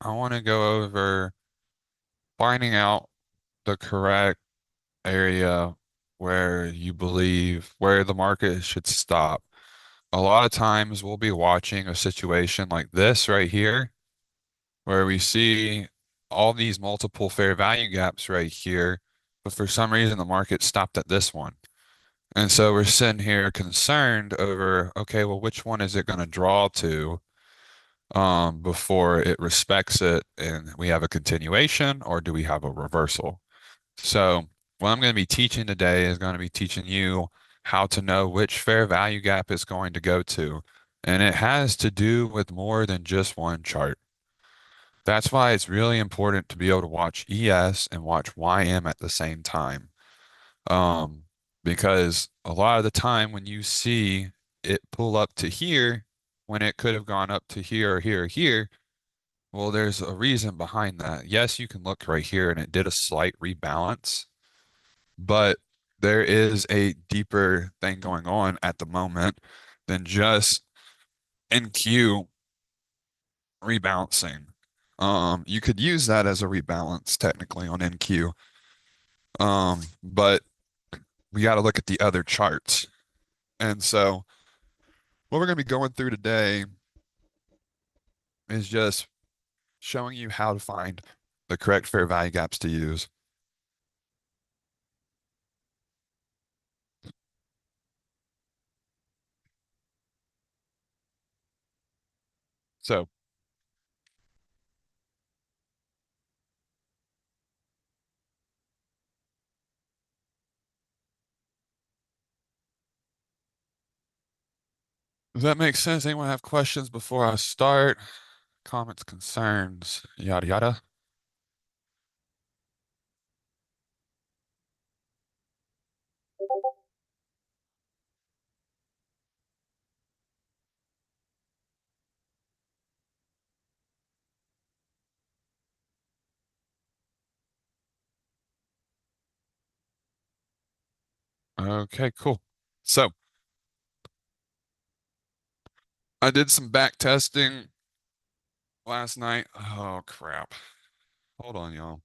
I want to go over finding out the correct area where you believe where the market should stop. A lot of times we'll be watching a situation like this right here, where we see all these multiple fair value gaps right here, but for some reason the market stopped at this one. And so we're sitting here concerned over, okay, well, which one is it going to draw to before it respects it and we have a continuation, or do we have a reversal? So what I'm going to be teaching today is going to be teaching you how to know which fair value gap it's going to go to. And it has to do with more than just one chart. That's why it's really important to be able to watch ES and watch YM at the same time. Um, because a lot of the time when you see it pull up to here, when it could have gone up to here or here or here, well, there's a reason behind that. Yes, you can look right here and it did a slight rebalance, but there is a deeper thing going on at the moment than just NQ rebalancing. You could use that as a rebalance technically on NQ. But we got to look at the other charts. And so what we're going to be going through today is just showing you how to find the correct fair value gaps to use. So, does that make sense? Anyone have questions before I start? Comments, concerns, yada yada. Okay, cool. So, I did some back testing last night. Oh, crap. Hold on, y'all.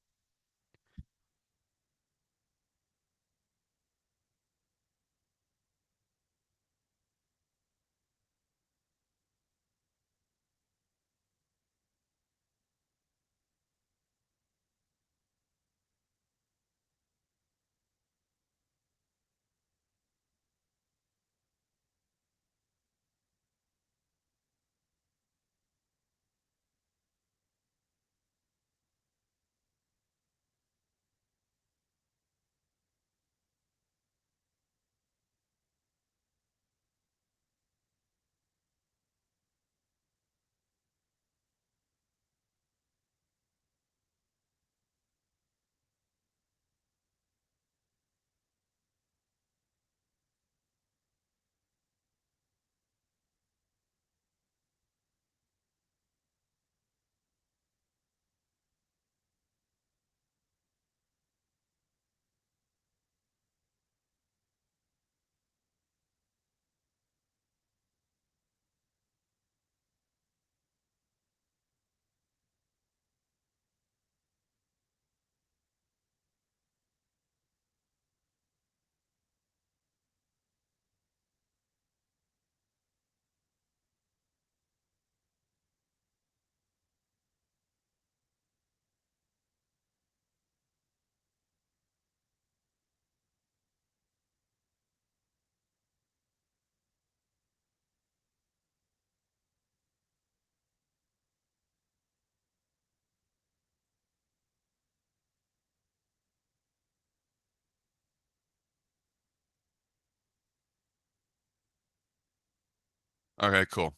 Okay, cool.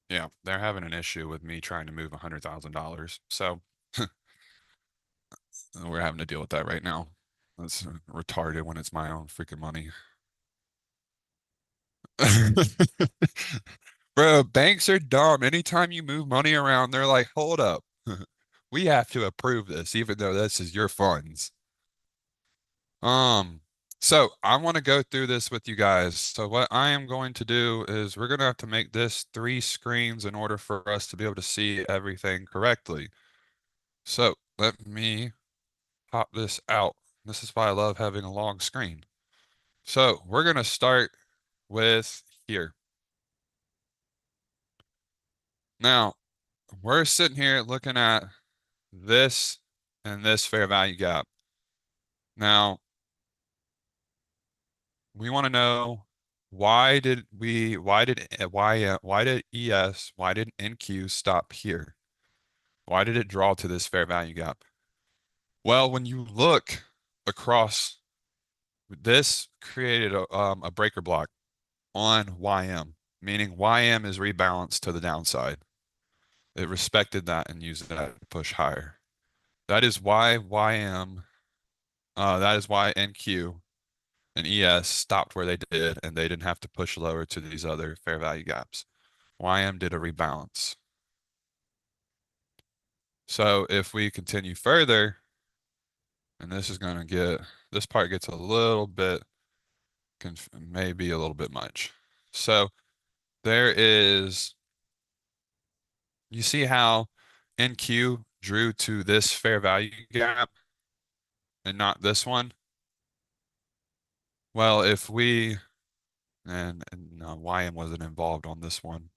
Yeah, they're having an issue with me trying to move $100,000. So we're having to deal with that right now. That's retarded when it's my own freaking money. Bro, banks are dumb. Anytime you move money around, they're like, hold up. We have to approve this, even though this is your funds. Um, so I want to go through this with you guys. So what I am going to do is we're going to have to make this three screens in order for us to be able to see everything correctly. So let me pop this out. This is why I love having a long screen. So we're going to start with here. Now, we're sitting here looking at this and this fair value gap. Now, we want to know why did ES, why did NQ stop here? Why did it draw to this fair value gap? Well, when you look across, this created a breaker block on YM, meaning YM is rebalanced to the downside. It respected that and used that to push higher. That is why that is why NQ and ES stopped where they did, and they didn't have to push lower to these other fair value gaps. YM did a rebalance. So if we continue further, and this part gets a little bit, maybe a little bit much. So there is, you see how NQ drew to this fair value gap and not this one? Well, if we, and no, YM wasn't involved on this one.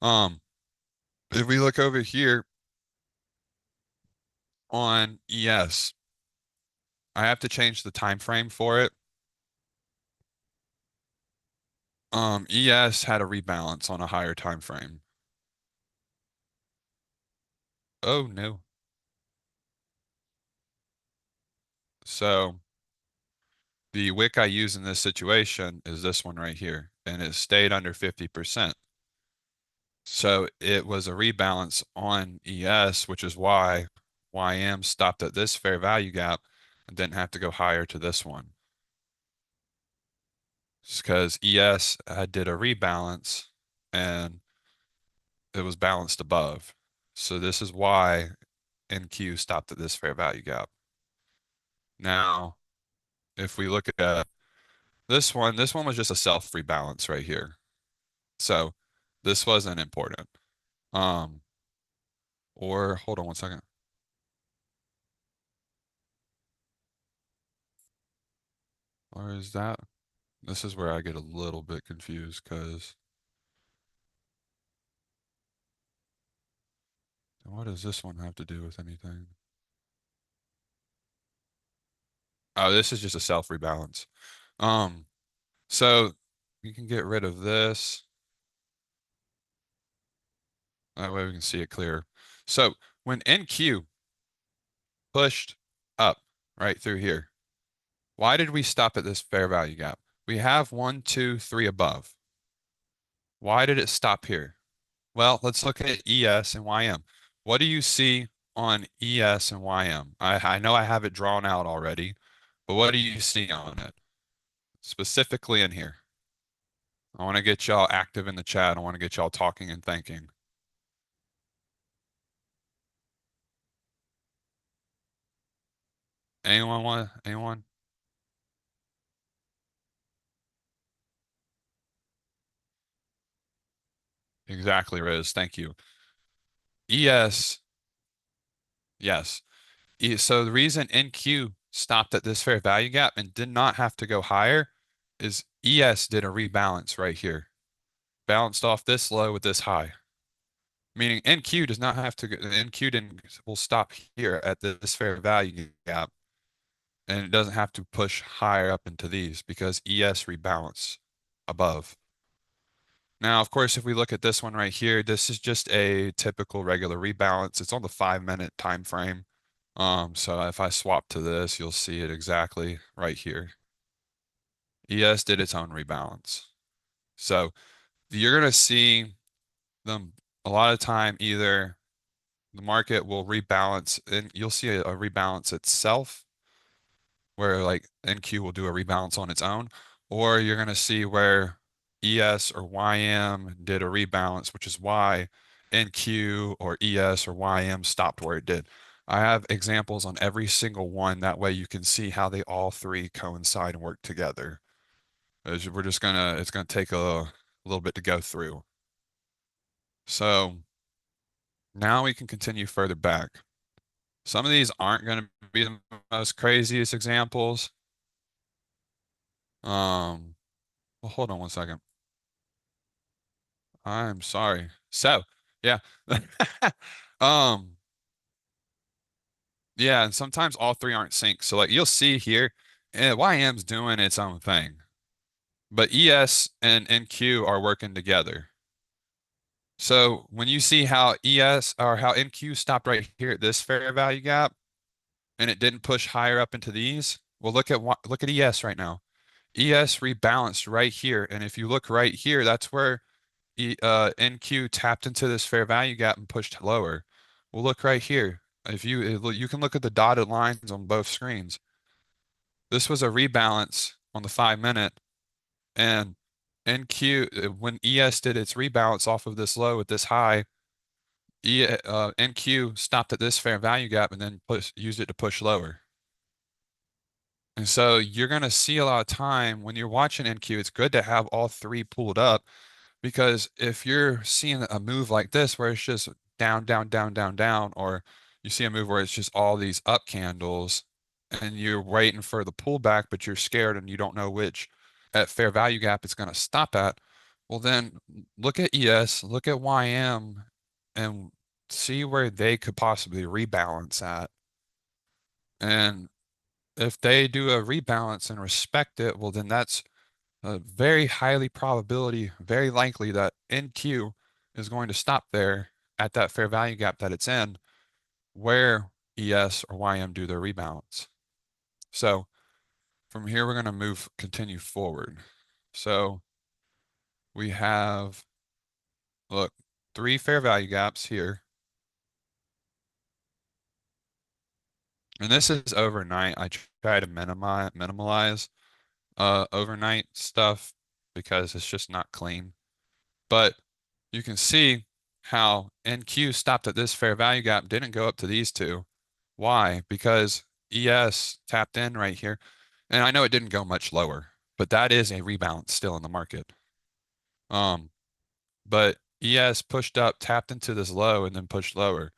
Um, if we look over here on ES, I have to change the time frame for it. ES had a rebalance on a higher time frame. Oh no. So the wick I use in this situation is this one right here, and it stayed under 50%. So it was a rebalance on ES, which is why YM stopped at this fair value gap and didn't have to go higher to this one. It's because ES did a rebalance and it was balanced above. So this is why NQ stopped at this fair value gap. Now, if we look at this one was just a self rebalance right here. So this wasn't important. Um, or hold on one second. Or is that? This is where I get a little bit confused because what does this one have to do with anything? Oh, this is just a self rebalance. Um, so you can get rid of this. That way we can see it clear. So when NQ pushed up right through here, why did we stop at this fair value gap? We have 1, 2, 3 above. Why did it stop here? Well, let's look at ES and YM. What do you see on ES and YM? I know I have it drawn out already, but what do you see on it? Specifically in here. I want to get y'all active in the chat. I want to get y'all talking and thinking. Anyone want, anyone? Exactly, Riz. Thank you. ES, yes. So the reason NQ stopped at this fair value gap and did not have to go higher is ES did a rebalance right here. Balanced off this low with this high. Meaning NQ does not have to go, NQ didn't will stop here at this fair value gap. And it doesn't have to push higher up into these because ES rebalance above. Now, of course, if we look at this one right here, this is just a typical regular rebalance. It's on the 5-minute time frame. So if I swap to this, you'll see it exactly right here. ES did its own rebalance. So you're going to see them a lot of time either the market will rebalance and you'll see a rebalance itself where like NQ will do a rebalance on its own, or you're going to see where ES or YM did a rebalance, which is why NQ or ES or YM stopped where it did. I have examples on every single one. That way you can see how they all three coincide and work together. We're just gonna, it's gonna take a little bit to go through. So now we can continue further back. Some of these aren't going to be the most craziest examples. Well, hold on one second. I'm sorry. So, yeah. Um, yeah, and sometimes all three aren't synced. So like you'll see here, YM's doing its own thing, but ES and NQ are working together. So when you see how ES or how NQ stopped right here at this fair value gap and it didn't push higher up into these, well look at ES right now. ES rebalanced right here, and if you look right here, that's where NQ tapped into this fair value gap and pushed lower. Well, look right here. If you can look at the dotted lines on both screens. This was a rebalance on the 5 minute, and NQ when ES did its rebalance off of this low at this high, NQ stopped at this fair value gap and then used it to push lower. And so you're going to see a lot of time when you're watching NQ, it's good to have all three pulled up. Because if you're seeing a move like this where it's just down, down, down, down, down, or you see a move where it's just all these up candles and you're waiting for the pullback, but you're scared and you don't know which at fair value gap it's going to stop at, well, then look at ES, look at YM, and see where they could possibly rebalance at. And if they do a rebalance and respect it, well, then that's very highly probability, very likely that NQ is going to stop there at that fair value gap that it's in, where ES or YM do their rebalance. So from here, we're going to continue forward. So we have, look, 3 fair value gaps here. And this is overnight. I try to minimalize overnight stuff because it's just not clean. But you can see how NQ stopped at this fair value gap, didn't go up to these two. Why? Because ES tapped in right here. And I know it didn't go much lower, but that is a rebalance still in the market. Um, but ES pushed up, tapped into this low, and then pushed lower.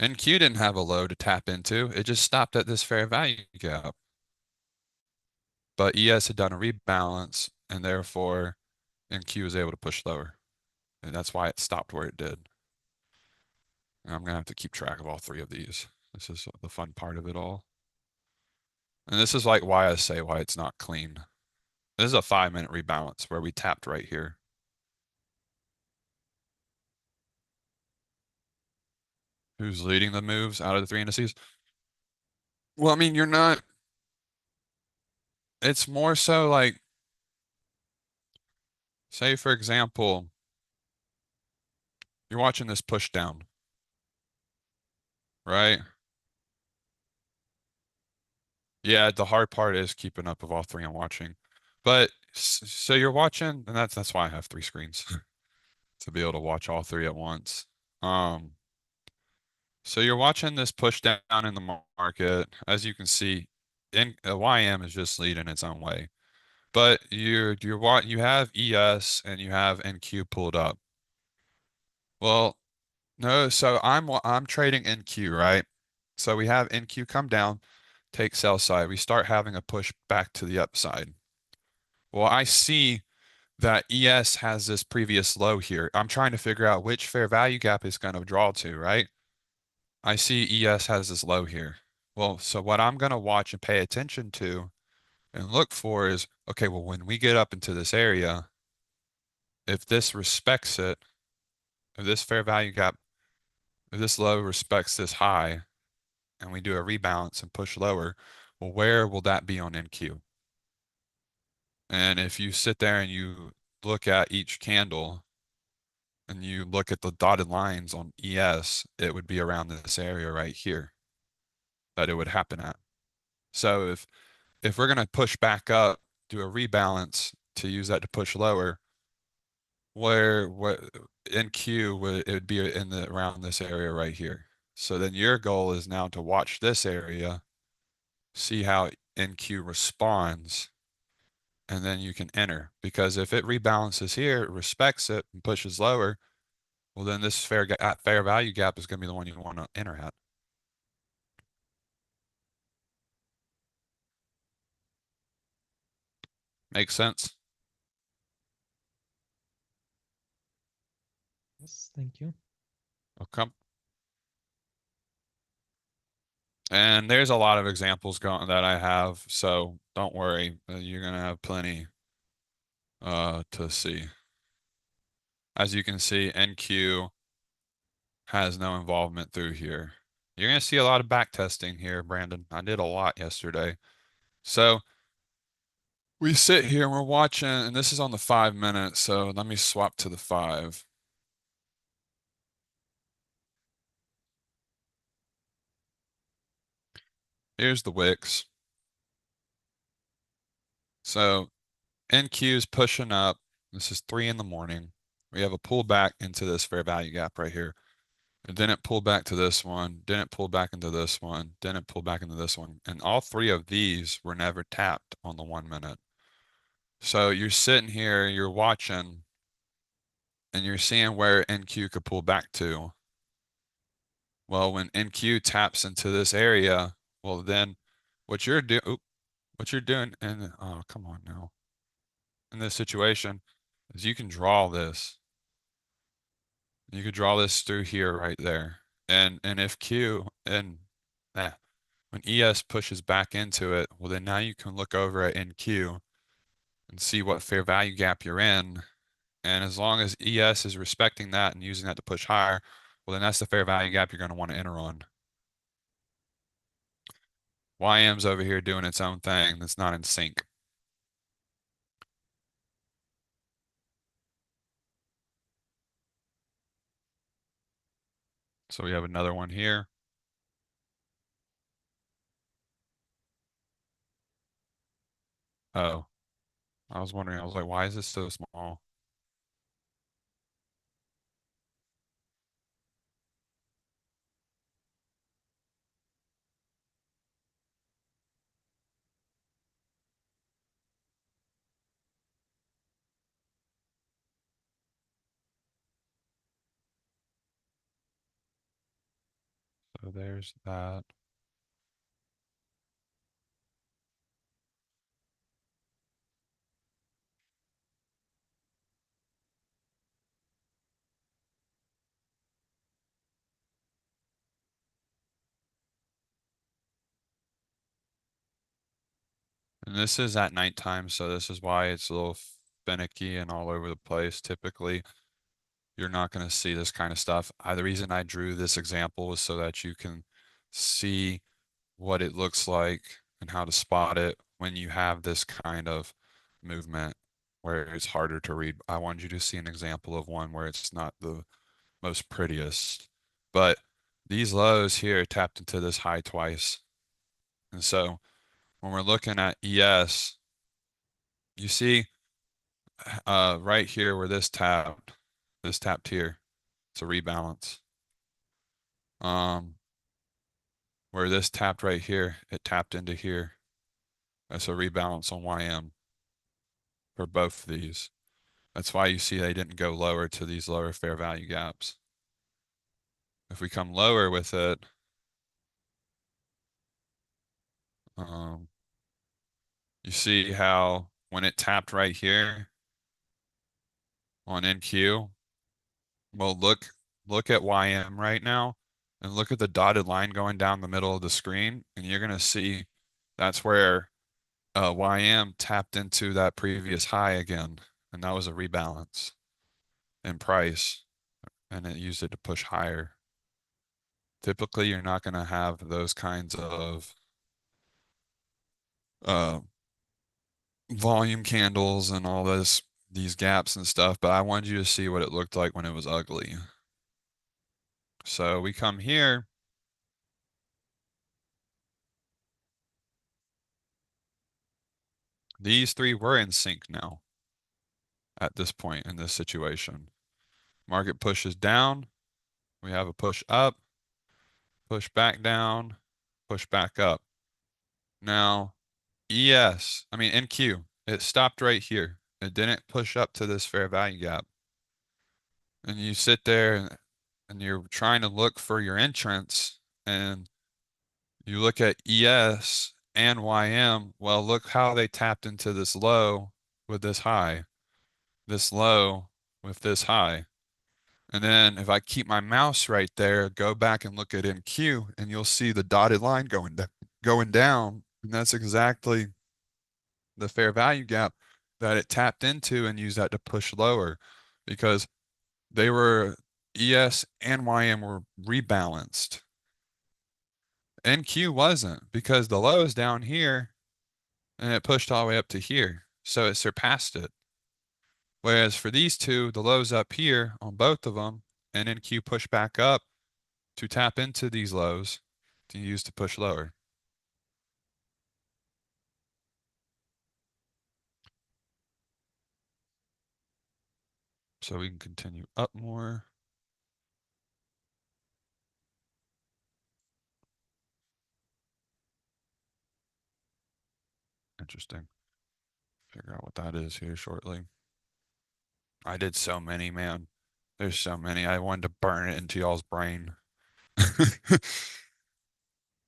NQ didn't have a low to tap into. It just stopped at this fair value gap. But ES had done a rebalance, and therefore NQ was able to push lower. And that's why it stopped where it did. And I'm going to have to keep track of all 3 of these. This is the fun part of it all. And this is like why I say why it's not clean. This is a 5-minute rebalance where we tapped right here. Who's leading the moves out of the 3 indices? Well, I mean, you're not, it's more so like, say, for example, you're watching this push down, right? Yeah, the hard part is keeping up with all 3 I'm watching. But so you're watching, and that's why I have 3 screens to be able to watch all 3 at once. Um, So you're watching this push down in the market. As you can see, YM is just leading its own way. But you have ES and you have NQ pulled up. Well, no, so I'm trading NQ, right? So we have NQ come down, take sell side. We start having a push back to the upside. Well, I see that ES has this previous low here. I'm trying to figure out which fair value gap is going to draw to, right? I see ES has this low here. Well, so what I'm going to watch and pay attention to and look for is, okay, well, when we get up into this area, if this respects it, if this fair value gap, if this low respects this high, and we do a rebalance and push lower, well, where will that be on NQ? And if you sit there and you look at each candle and you look at the dotted lines on ES, it would be around this area right here that it would happen at. So if we're going to push back up, do a rebalance to use that to push lower, where what in Q would it would be in the around this area right here. So then your goal is now to watch this area, see how NQ responds, and then you can enter. Because if it rebalances here, it respects it and pushes lower, well then this fair value gap is going to be the one you want to enter at. Makes sense? Yes, thank you. Okay. And there's a lot of examples going that I have, so don't worry. You're gonna have plenty to see. As you can see, NQ has no involvement through here. You're gonna see a lot of back testing here, Brandon. I did a lot yesterday. So we sit here and we're watching, and this is on the 5 minutes, so let me swap to the five. Here's the wicks. So NQ is pushing up. This is 3 in the morning. We have a pullback into this fair value gap right here. It didn't pull back to this one, didn't pull back into this one, didn't pull back into this one. And all three of these were never tapped on the 1 minute. So you're sitting here, you're watching, and you're seeing where NQ could pull back to. Well, when NQ taps into this area, well then what you're doing what you're doing and oh come on now. In this situation is you can draw this. You could draw this through here right there. And if Q and when ES pushes back into it, well then now you can look over at NQ and see what fair value gap you're in. And as long as ES is respecting that and using that to push higher, well then that's the fair value gap you're going to want to enter on. YM's over here doing its own thing that's not in sync. So we have another one here. Oh, I was wondering, I was like, why is this so small? So there's that. And this is at nighttime, so this is why it's a little finicky and all over the place. Typically, you're not going to see this kind of stuff. The reason I drew this example is so that you can see what it looks like and how to spot it when you have this kind of movement where it's harder to read. I wanted you to see an example of one where it's not the most prettiest. But these lows here tapped into this high twice. And so when we're looking at ES, you see right here where this tapped here, it's a rebalance. Where this tapped right here, it tapped into here. That's a rebalance on YM for both of these. That's why you see they didn't go lower to these lower fair value gaps. If we come lower with it, um, you see how when it tapped right here on NQ, well, look at YM right now and look at the dotted line going down the middle of the screen, and you're gonna see that's where YM tapped into that previous high again, and that was a rebalance in price, and it used it to push higher. Typically, you're not gonna have those kinds of uh, volume candles and all these gaps and stuff, but I wanted you to see what it looked like when it was ugly. So we come here. These three were in sync now at this point in this situation. Market pushes down. We have a push up, push back down, push back up. Now, NQ, it stopped right here. It didn't push up to this fair value gap. And you sit there and you're trying to look for your entrance and you look at ES and YM. Well, look how they tapped into this low with this high, this low with this high. And then if I keep my mouse right there, go back and look at NQ, and you'll see the dotted line going down. And that's exactly the fair value gap that it tapped into and used that to push lower because they were ES and YM were rebalanced. NQ wasn't because the low is down here and it pushed all the way up to here. So it surpassed it. Whereas for these two, the low's up here on both of them, and NQ pushed back up to tap into these lows to use to push lower. So we can continue up more. Interesting. Figure out what that is here shortly. I did so many, man. There's so many. I wanted to burn it into y'all's brain.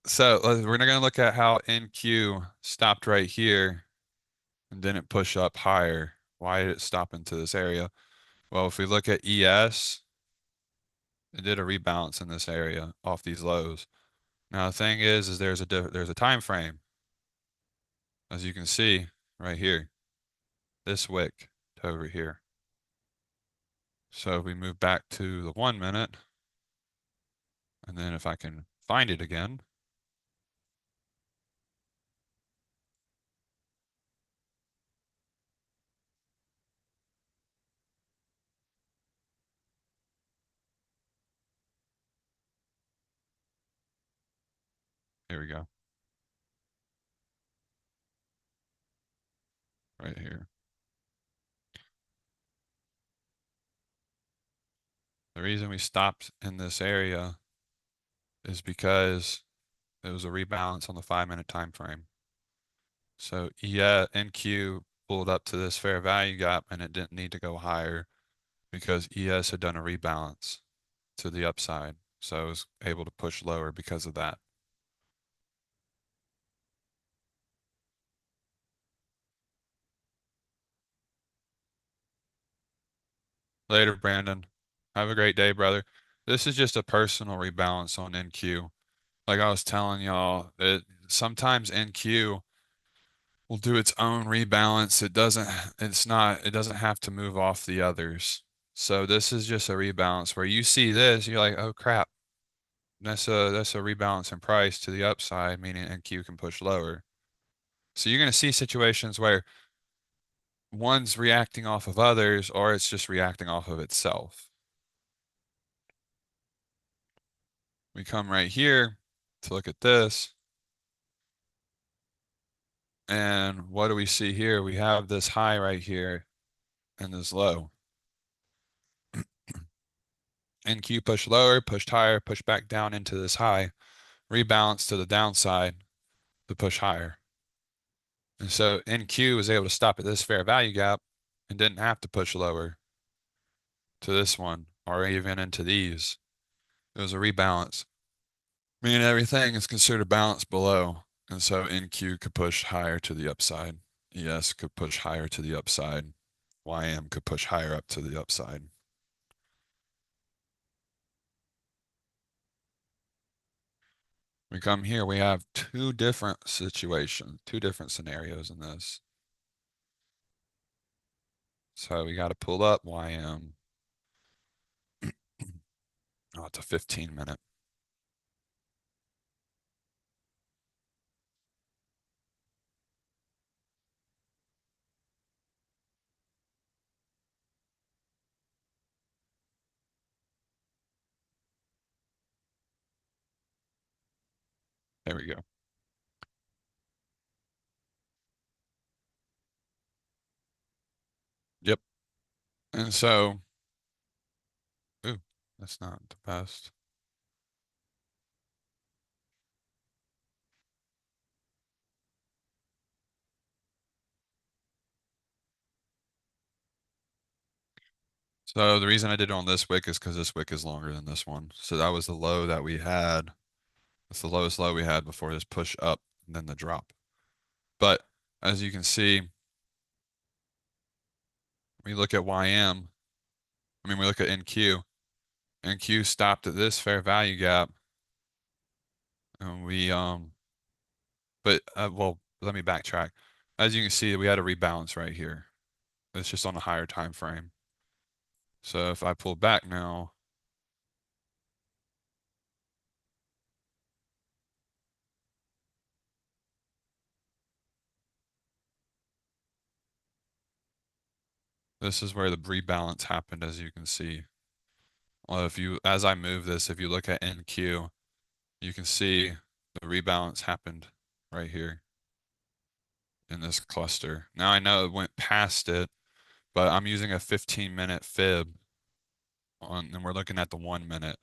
So we're going to look at how NQ stopped right here and didn't push up higher. Why did it stop into this area? Well, if we look at ES, it did a rebalance in this area off these lows. Now the thing is there's a time frame, as you can see right here, this wick to over here. So if we move back to the 1 minute, and then if I can find it again, here we go, right here. The reason we stopped in this area is because it was a rebalance on the 5 minute time frame. So yeah, NQ pulled up to this fair value gap and it didn't need to go higher because ES had done a rebalance to the upside. So it was able to push lower because of that. Later, Brandon. Have a great day, brother. This is just a personal rebalance on NQ. Like I was telling y'all, sometimes NQ will do its own rebalance. It doesn't have to move off the others. So this is just a rebalance where you see this, you're like, oh crap, that's a rebalance in price to the upside, meaning NQ can push lower. So you're going to see situations where one's reacting off of others, or it's just reacting off of itself. We come right here to look at this. And what do we see here? We have this high right here and this low. NQ pushed lower, pushed higher, pushed back down into this high, rebalance to the downside to push higher. And so NQ was able to stop at this fair value gap and didn't have to push lower to this one or even into these. It was a rebalance, meaning everything is considered balanced below. And so NQ could push higher to the upside. ES could push higher to the upside. YM could push higher up to the upside. We come here, we have two different situations, two different scenarios in this. So we got to pull up YM. Oh, it's a 15-minute. There we go. Yep. And so, ooh, that's not the best. So the reason I did it on this wick is because this wick is longer than this one. So that was the low that we had. That's the lowest low we had before this push up and then the drop. But as you can see, we look at YM, we look at NQ. NQ stopped at this fair value gap, and well, let me backtrack. As you can see, we had a rebalance right here. It's just on a higher time frame. So if I pull back now, this is where the rebalance happened, as you can see. Well, as I move this, if you look at NQ, you can see the rebalance happened right here in this cluster. Now I know it went past it, but I'm using a 15-minute fib and we're looking at the 1 minute.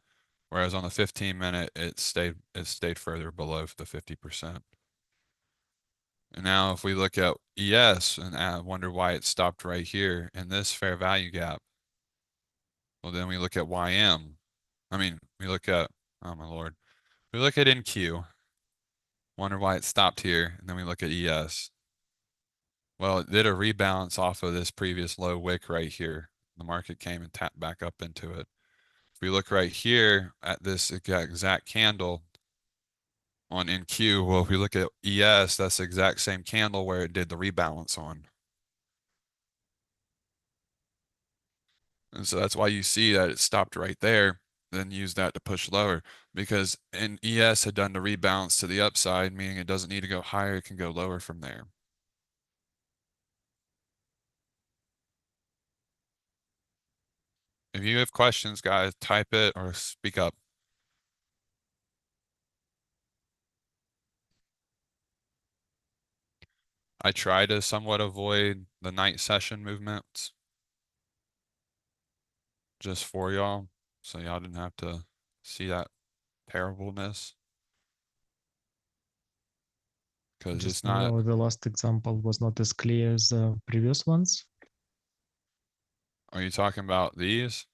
Whereas on the 15-minute, it stayed further below the 50%. And now if we look at ES and wonder why it stopped right here in this fair value gap, well, then we look at YM. We look at, oh my Lord, we look at NQ, wonder why it stopped here, and then we look at ES. Well, it did a rebalance off of this previous low wick right here. The market came and tapped back up into it. If we look right here at this exact candle on NQ, well, if we look at ES, that's the exact same candle where it did the rebalance on. And so that's why you see that it stopped right there, then used that to push lower. Because ES had done the rebalance to the upside, meaning it doesn't need to go higher, it can go lower from there. If you have questions, guys, type it or speak up. I try to somewhat avoid the night session movements just for y'all, so y'all didn't have to see that terribleness. Because it's Just not. know the last example was not as clear as the previous ones. Are you talking about these?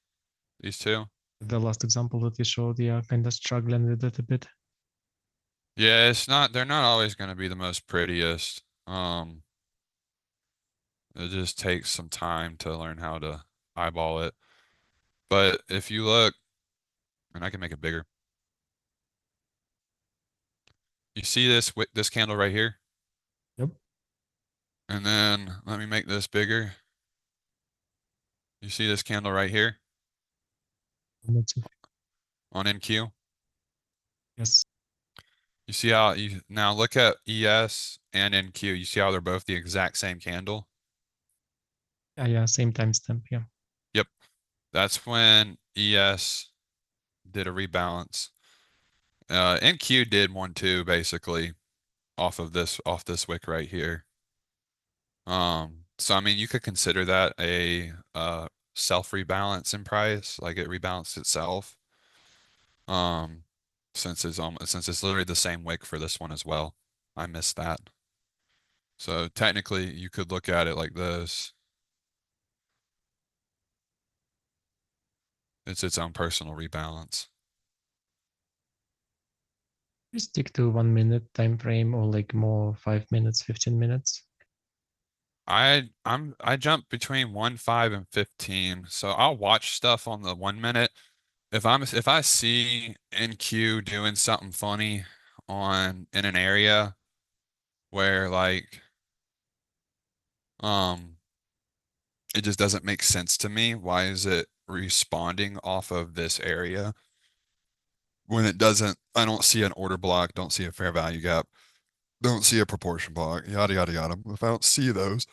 These two? The last example that you showed, yeah, kind of struggling with it a bit. Yeah, they're not always going to be the most prettiest. It just takes some time to learn how to eyeball it. But if you look, and I can make it bigger. You see this candle right here? Yep. And then let me make this bigger. You see this candle right here on NQ? Yes. You see how you now look at ES and NQ. You see how they're both the exact same candle? Yeah, same timestamp, yeah. Yep. That's when ES did a rebalance. NQ did one too, basically, off this wick right here. So you could consider that a self rebalance in price, like it rebalanced itself. Um, since it's literally the same wick for this one as well. I missed that. So technically, you could look at it like this. It's its own personal rebalance. You stick to 1 minute time frame or like more 5 minutes, 15 minutes. I jump between 1, 5, and 15. So I'll watch stuff on the 1 minute. If I see NQ doing something funny in an area where um it just doesn't make sense to me. Why is it responding off of this area when it doesn't? I don't see an order block, don't see a fair value gap, don't see a proportion block, yada yada yada. If I don't see those,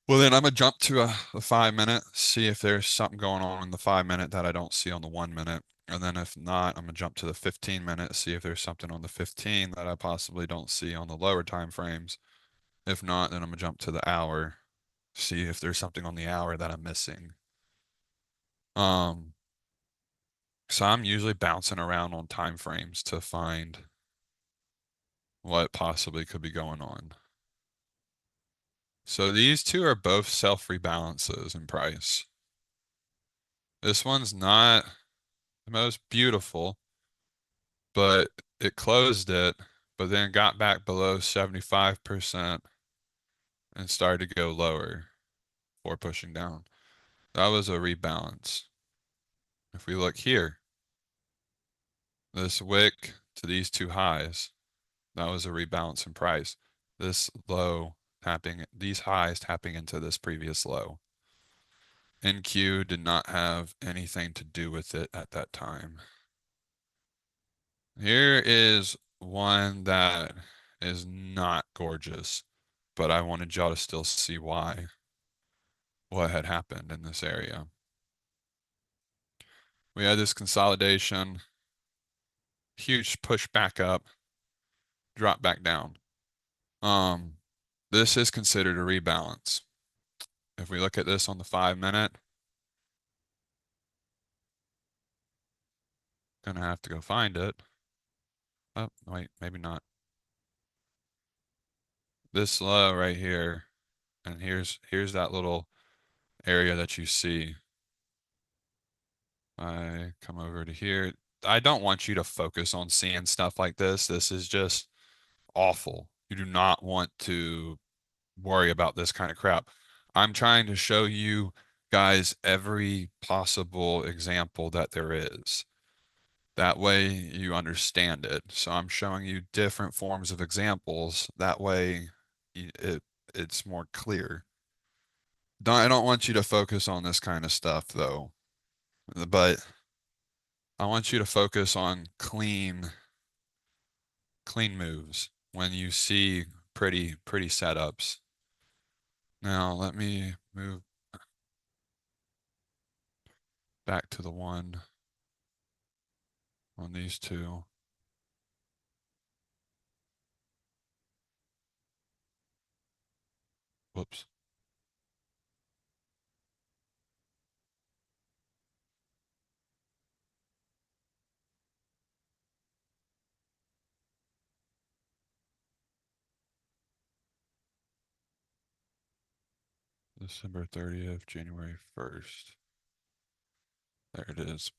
well then I'm gonna jump to a 5 minute, see if there's something going on in the 5 minute that I don't see on the 1 minute. And then if not, I'm gonna jump to the 15 minute, see if there's something on the 15 that I possibly don't see on the lower time frames. If not, then I'm gonna jump to the hour, see if there's something on the hour that I'm missing. Um, so I'm usually bouncing around on time frames to find what possibly could be going on. So these two are both self rebalances in price. This one's not the most beautiful, but it closed it, but then got back below 75% and started to go lower before pushing down. That was a rebalance. If we look here, this wick to these two highs, that was a rebalance in price. This low tapping, these highs tapping into this previous low. NQ did not have anything to do with it at that time. Here is one that is not gorgeous, but I wanted y'all to still see why, what had happened in this area. We had this consolidation, huge push back up, drop back down. Um, this is considered a rebalance. If we look at this on the 5 minute, gonna have to go find it. Oh, wait, maybe not. This low right here, and here's that little area that you see. I come over to here. I don't want you to focus on seeing stuff like this. This is just awful. You do not want to worry about this kind of crap. I'm trying to show you guys every possible example that there is. That way you understand it. So I'm showing you different forms of examples. That way it's more clear. I don't want you to focus on this kind of stuff though, but I want you to focus on clean moves when you see pretty setups. Now let me move back to the one on these two. Whoops. December 30th, January 1st. There it is.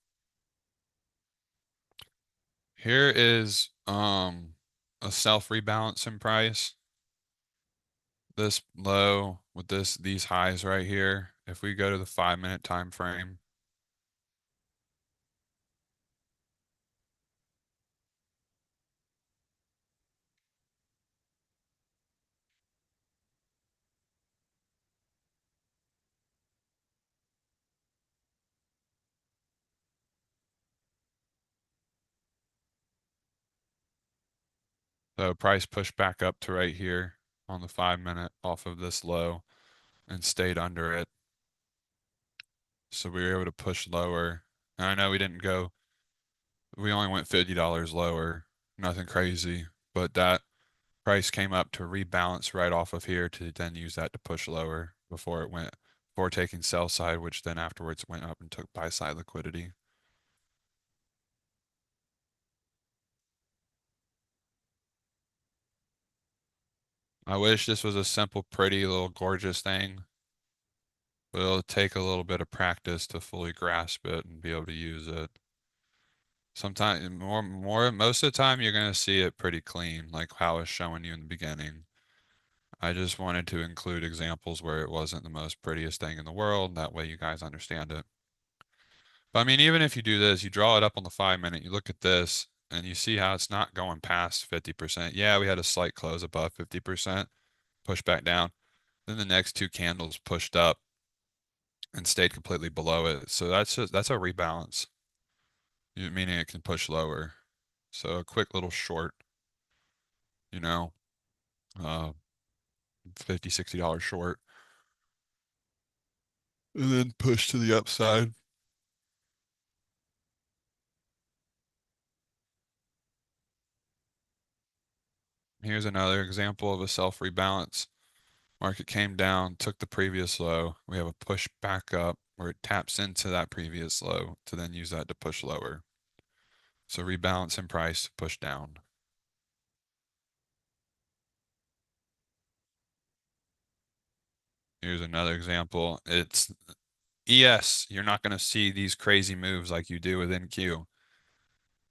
Here is a self rebalance in price. This low with these highs right here. If we go to the 5 minute time frame, so price pushed back up to right here on the 5 minute off of this low and stayed under it. So we were able to push lower. And I know we only went $50 lower, nothing crazy, but that price came up to rebalance right off of here to then use that to push lower before taking sell side, which then afterwards went up and took buy side liquidity. I wish this was a simple, pretty little gorgeous thing, but it'll take a little bit of practice to fully grasp it and be able to use it. Sometimes most of the time you're gonna see it pretty clean, like how I was showing you in the beginning. I just wanted to include examples where it wasn't the most prettiest thing in the world. That way you guys understand it. But I mean, even if you do this, you draw it up on the 5 minute, you look at this, and you see how it's not going past 50%. Yeah, we had a slight close above 50%, push back down. Then the next two candles pushed up and stayed completely below it. So that's a rebalance, meaning it can push lower. So a quick little short, you know, uh, $50, $60 short, and then push to the upside. Here's another example of a self rebalance. Market came down, took the previous low. We have a push back up where it taps into that previous low to then use that to push lower. So rebalance in price, push down. Here's another example. It's ES. You're not going to see these crazy moves like you do with NQ.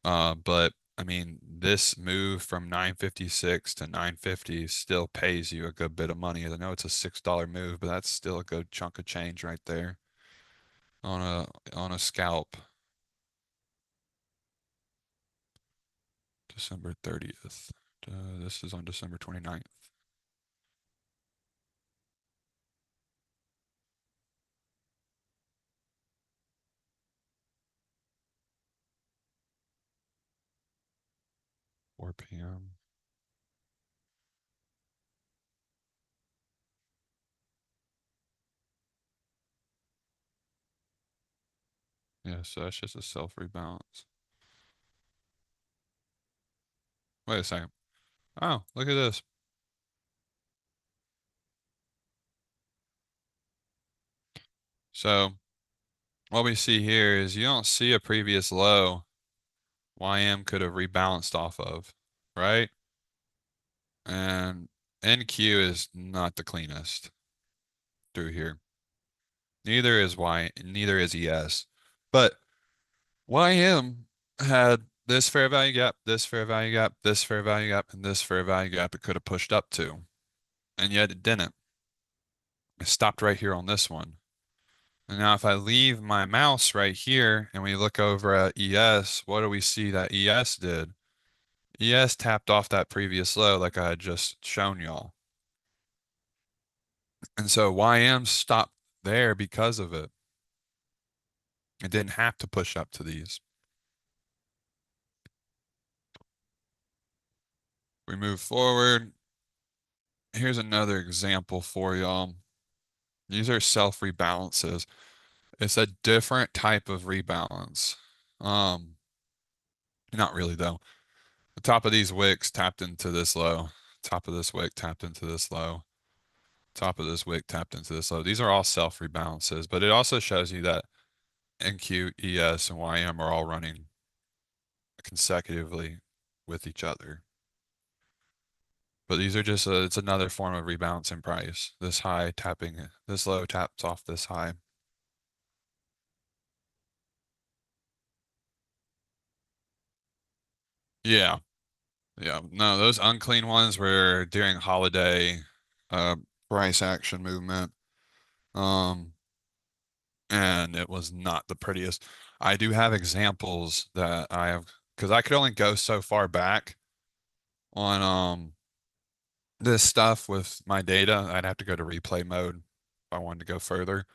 But I mean, this move from 956 to 950 still pays you a good bit of money. I know it's a $6 move, but that's still a good chunk of change right there. on a scalp. December 30th. This is on December 29th. 4 p.m. Yeah, so that's just a self rebalance. Wait a second. Oh, look at this. So what we see here is you don't see a previous low YM could have rebalanced off of, right? And NQ is not the cleanest through here. Neither is ES. But YM had this fair value gap, this fair value gap, this fair value gap, and this fair value gap it could have pushed up to. And yet it didn't. It stopped right here on this one. And now if I leave my mouse right here and we look over at ES, what do we see that ES did? ES tapped off that previous low like I had just shown y'all. And so YM stopped there because of it. It didn't have to push up to these. We move forward. Here's another example for y'all. These are self rebalances. It's a different type of rebalance. Um, Not really though. The top of these wicks tapped into this low. Top of this wick tapped into this low. Top of this wick tapped into this low. These are all self rebalances, but it also shows you that NQ, ES, and YM are all running consecutively with each other. But these are just it's another form of rebalancing price. This high tapping, this low taps off this high. Yeah, yeah. No, those unclean ones were during holiday uh price action movement. Um, and it was not the prettiest. I do have examples that I have because I could only go so far back on this stuff with my data. I'd have to go to replay mode if I wanted to go further.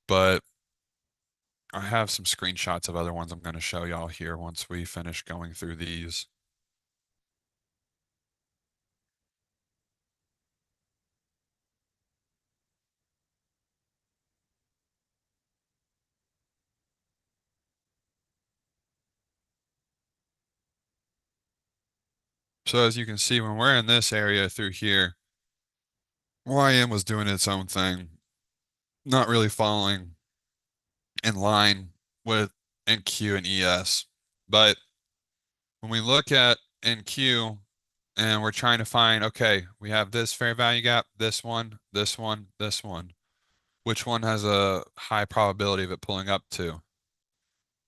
But I have some screenshots of other ones I'm going to show y'all here once we finish going through these. So as you can see, when we're in this area through here, YM was doing its own thing, not really following in line with NQ and ES. But when we look at NQ and we're trying to find, okay, we have this fair value gap, this one, this one, this one. Which one has a high probability of it pulling up to?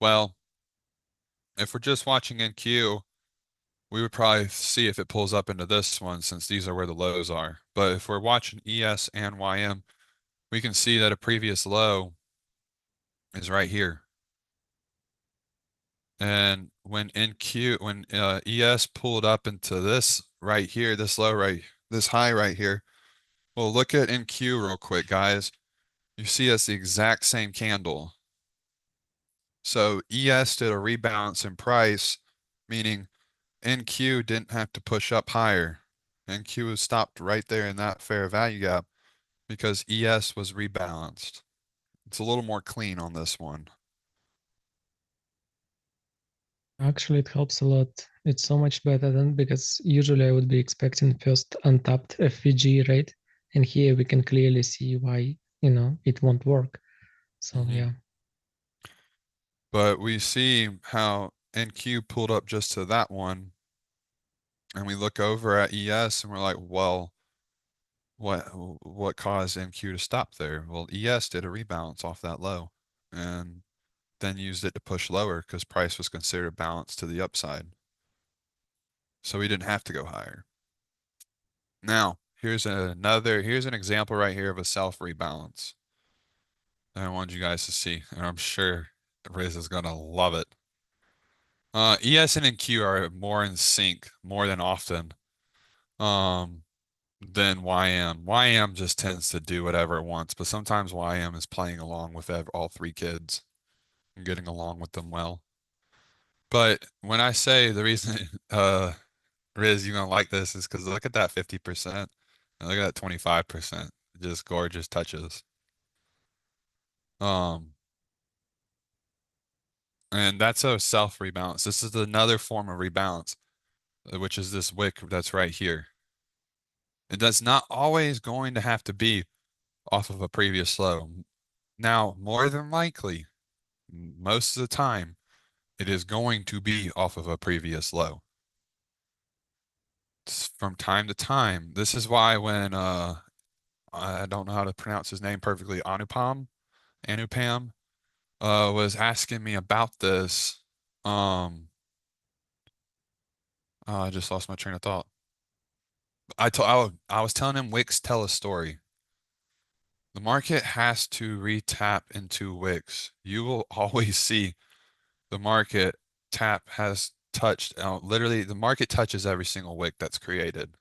Well, if we're just watching NQ, we would probably see if it pulls up into this one since these are where the lows are. But if we're watching ES and YM, we can see that a previous low is right here. And when ES pulled up into this right here, this low right, this high right here, well, look at NQ real quick, guys. You see it's the exact same candle. So ES did a rebalance in price, meaning NQ didn't have to push up higher. NQ was stopped right there in that fair value gap because ES was rebalanced. It's a little more clean on this one. Actually, it helps a lot. It's so much better than because usually I would be expecting first untapped FVG, right? And here we can clearly see why, it won't work. So hmm yeah. But we see how NQ pulled up just to that one, and we look over at ES and we're like, well, what caused NQ to stop there? Well, ES did a rebalance off that low and then used it to push lower because price was considered balanced to the upside. So we didn't have to go higher. Now, here's an example right here of a self rebalance. that I wanted you guys to see, and I'm sure Riz is gonna love it. ES and NQ are more in sync more than often um, than YM. YM just tends to do whatever it wants, but sometimes YM is playing along with all three kids and getting along with them well. But when I say the reason, Riz, you're gonna like this is because look at that 50% and look at that 25%. Just gorgeous touches. Um, and that's a self rebalance. This is another form of rebalance, which is this wick that's right here. It does not always going to have to be off of a previous low. Now, more than likely, most of the time, it is going to be off of a previous low. From time to time. This is why when I don't know how to pronounce his name perfectly, Anupam was asking me about this. Um, I just lost my train of thought. I was telling him wicks tell a story. The market has to retap into wicks. You will always see the market tap has touched. Literally, the market touches every single wick that's created.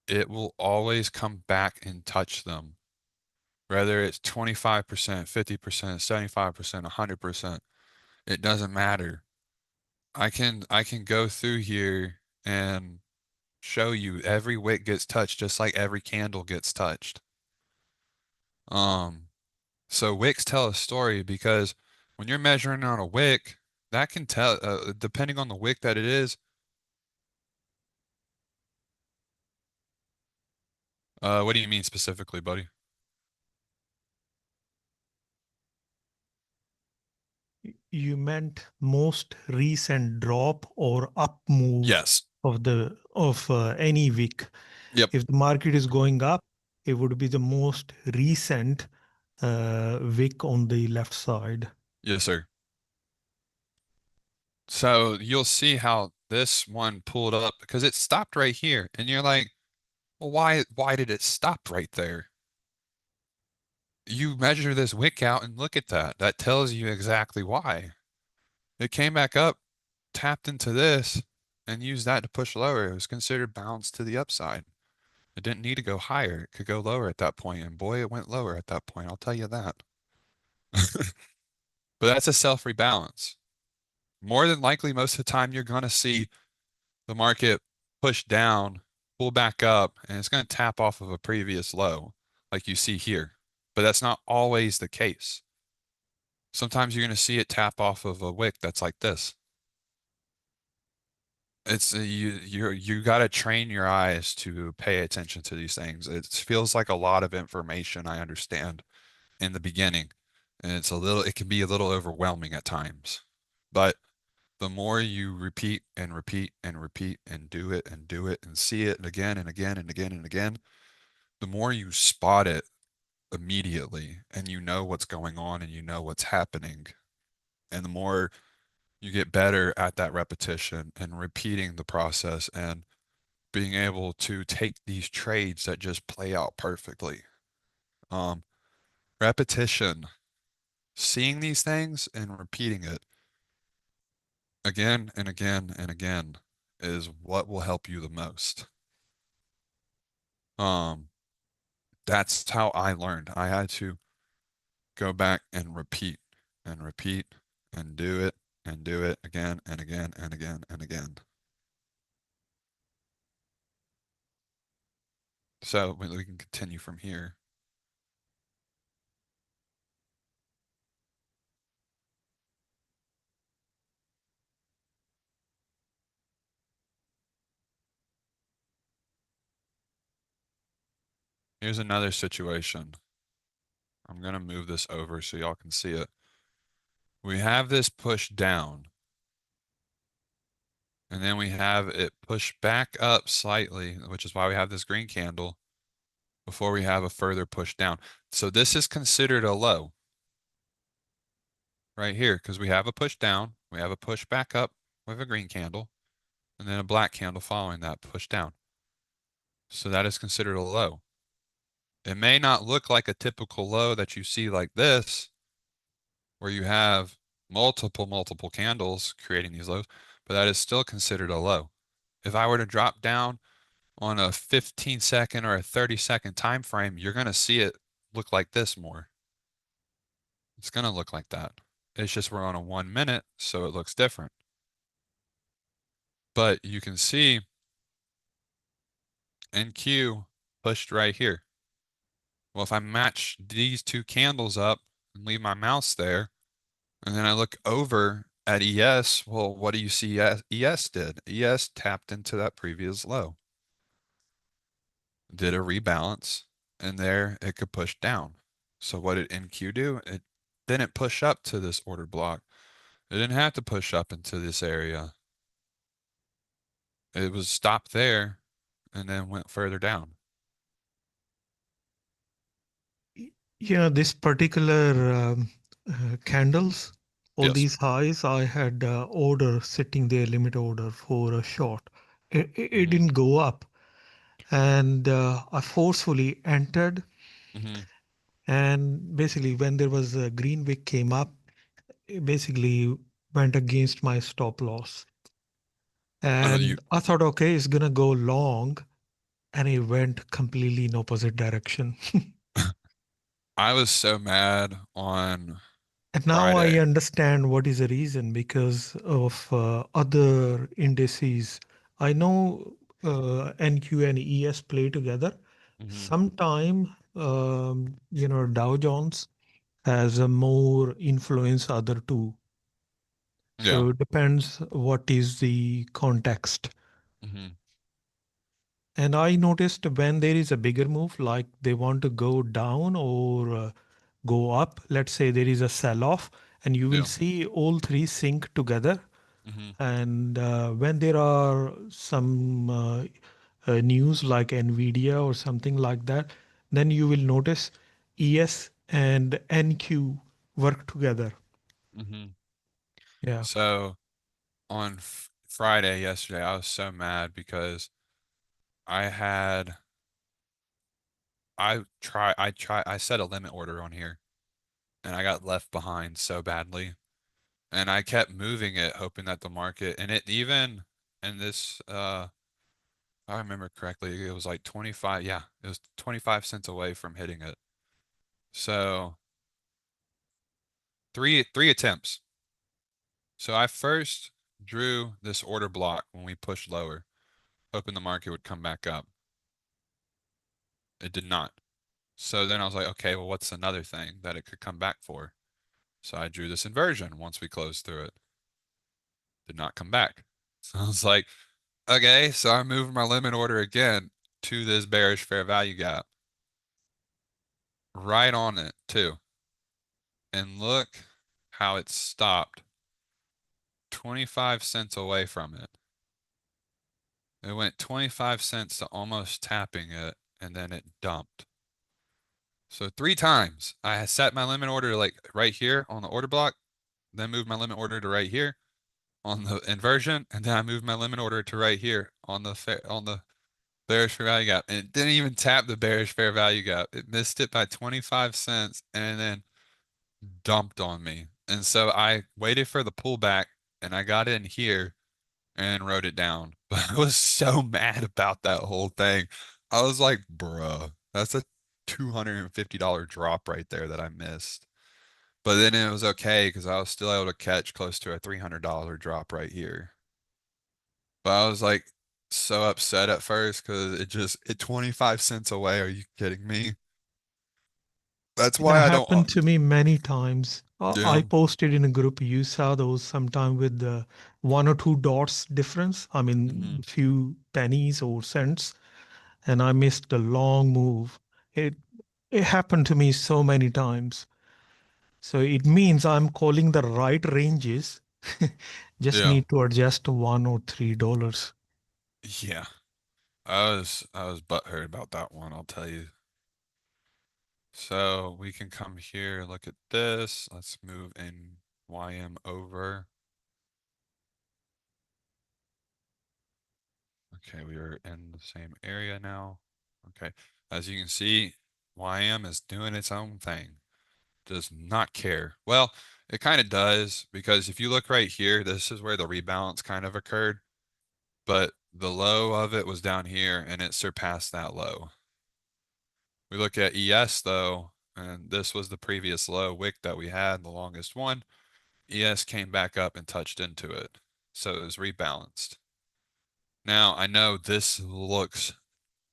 It will always come back and touch them, whether it's 25%, 50%, 75%, 100%. It doesn't matter. I can go through here and show you every wick gets touched just like every candle gets touched. Um, so wicks tell a story because when you're measuring on a wick, that can tell, depending on the wick that it is. What do you mean specifically, buddy? You meant most recent drop or up move Yes. of the of any wick. Yep. If the market is going up, it would be the most recent wick on the left side. Yes, sir. So you'll see how this one pulled up because it stopped right here, and you're like, well, why did it stop right there? You measure this wick out and look at that. That tells you exactly why. It came back up, tapped into this, and used that to push lower. It was considered balanced to the upside. It didn't need to go higher. It could go lower at that point, and boy, it went lower at that point. I'll tell you that. But that's a self rebalance. More than likely, most of the time, you're going to see the market push down, pull back up, and it's going to tap off of a previous low, like you see here. But that's not always the case. Sometimes you're going to see it tap off of a wick that's like this. It's you got to train your eyes to pay attention to these things. It feels like a lot of information, I understand, in the beginning, and it can be a little overwhelming at times. But the more you repeat and repeat and repeat and do it and see it again and again and again and again, the more you spot it immediately and you know what's going on and you know what's happening. And the more you get better at that repetition and repeating the process and being able to take these trades that just play out perfectly. Um, Repetition, seeing these things and repeating it again and again and again is what will help you the most. Um, that's how I learned. I had to go back and repeat and do it again and again and again and again. So we can continue from here. Here's another situation. I'm going to move this over so y'all can see it. We have this push down, and then we have it push back up slightly, which is why we have this green candle before we have a further push down. So this is considered a low right here because we have a push down, we have a push back up with a green candle, and then a black candle following that push down. So that is considered a low. It may not look like a typical low that you see like this, where you have multiple candles creating these lows, but that is still considered a low. If I were to drop down on a 15-second or a 30-second time frame, you're going to see it look like this more. It's going to look like that. It's just we're on a 1 minute, so it looks different. But you can see NQ pushed right here. Well, if I match these two candles up and leave my mouse there, and then I look over at ES, well, what do you see ES did? ES tapped into that previous low, did a rebalance, and there it could push down. So what did NQ do? It didn't push up to this order block. It didn't have to push up into this area. It was stopped there and then went further down. Yeah, this particular candles, all Yes. these highs, I had order sitting there, limit order for a short. It hmm didn't go up, and I forcefully entered. hmm And basically, when there was a green wick came up, it basically went against my stop loss. You, And I thought, okay, it's gonna go long, and it went completely in opposite direction. I was so mad on And now I Friday. understand what is the reason because of other indices. I know NQ and ES play together. hmm Sometime, Dow Jones has a more influence other two. Yeah. So it depends what is the context. hmm And I noticed when there is a bigger move, like they want to go down or go up, let's say there is a sell off, and you will Yeah. see all three sync together. hmm And when there are some news like NVIDIA or something like that, then you will notice ES and NQ work together. hmm Yeah. So on Friday yesterday, I was so mad because I had I set a limit order on here and I got left behind so badly. And I kept moving it, hoping that the market and it even and this if I remember correctly, it was like 25, yeah, it was 25 cents away from hitting it. So three attempts. So I first drew this order block when we pushed lower, hoping the market would come back up. It did not. So then I was like, okay, well, what's another thing that it could come back for? So I drew this inversion once we closed through it. Did not come back. So I was like, okay, so I moved my limit order again to this bearish fair value gap. Right on it, too. And look how it stopped 25 cents away from it. It went 25 cents to almost tapping it, and then it dumped. So three times I set my limit order like right here on the order block, then moved my limit order to right here on the inversion, and then I moved my limit order to right here on the bearish fair value gap. And it didn't even tap the bearish fair value gap. It missed it by 25 cents and then dumped on me. And so I waited for the pullback and I got in here and wrote it down. But I was so mad about that whole thing. I was like, bruh, that's a $250 drop right there that I missed. But then it was okay because I was still able to catch close to a $300 drop right here. But I was like so upset at first because it 25 cents away. Are you kidding me? That's why Yeah, I don't. happened to me many times. I Yeah. posted in a group. You saw those sometime with the 1 or 2 dots difference. I hmm mean, few pennies or cents, and I missed a long move. It it happened to me so many times. So it means I'm calling the right ranges. Just Yeah. need to adjust $1 or $3. Yeah. I was butthurt about that one, I'll tell you. So we can come here, look at this. Let's move in YM over. Okay, we are in the same area now. Okay, as you can see, YM is doing its own thing. Does not care. Well, it kind of does, because if you look right here, this is where the rebalance kind of occurred, but the low of it was down here and it surpassed that low. We look at ES though, and this was the previous low wick that we had, the longest one. ES came back up and touched into it. So it was rebalanced. Now I know this looks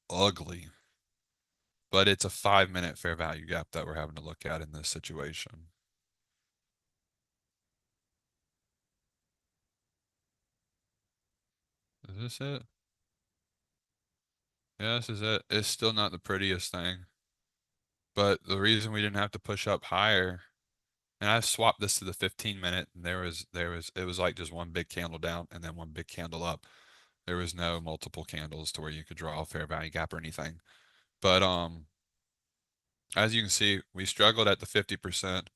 ugly, but it's a 5-minute fair value gap that we're having to look at in this situation. Is this it? Yeah, this is it. It's still not the prettiest thing. But the reason we didn't have to push up higher, and I swapped this to the 15-minute, and it was like just one big candle down and then one big candle up. There was no multiple candles to where you could draw a fair value gap or anything. But as you can see, we struggled at the 50%,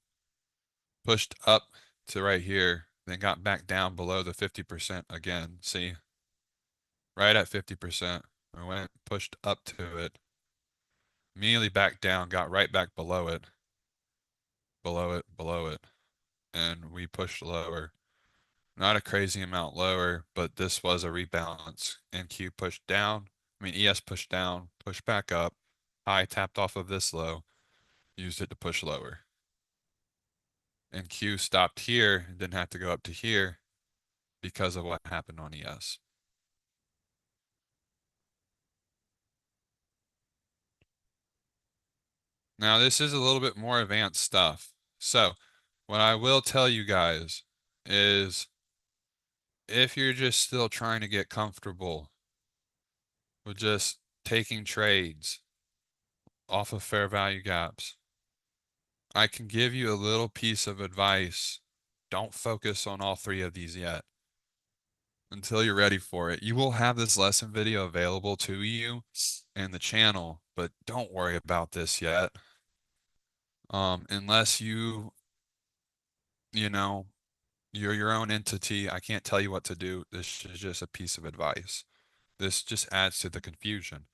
pushed up to right here, then got back down below the 50% again. See, right at 50%. We went, pushed up to it, immediately back down, got right back below it, below it, and we pushed lower. Not a crazy amount lower, but this was a rebalance. NQ pushed down, ES pushed down, pushed back up, high tapped off of this low, used it to push lower. And Q stopped here and didn't have to go up to here because of what happened on ES. Now this is a little bit more advanced stuff. So what I will tell you guys is if you're just still trying to get comfortable with just taking trades off of fair value gaps, I can give you a little piece of advice. Don't focus on all three of these yet until you're ready for it. You will have this lesson video available to you in the channel, but don't worry about this yet. Unless you know, you're your own entity, I can't tell you what to do. This is just a piece of advice. This just adds to the confusion.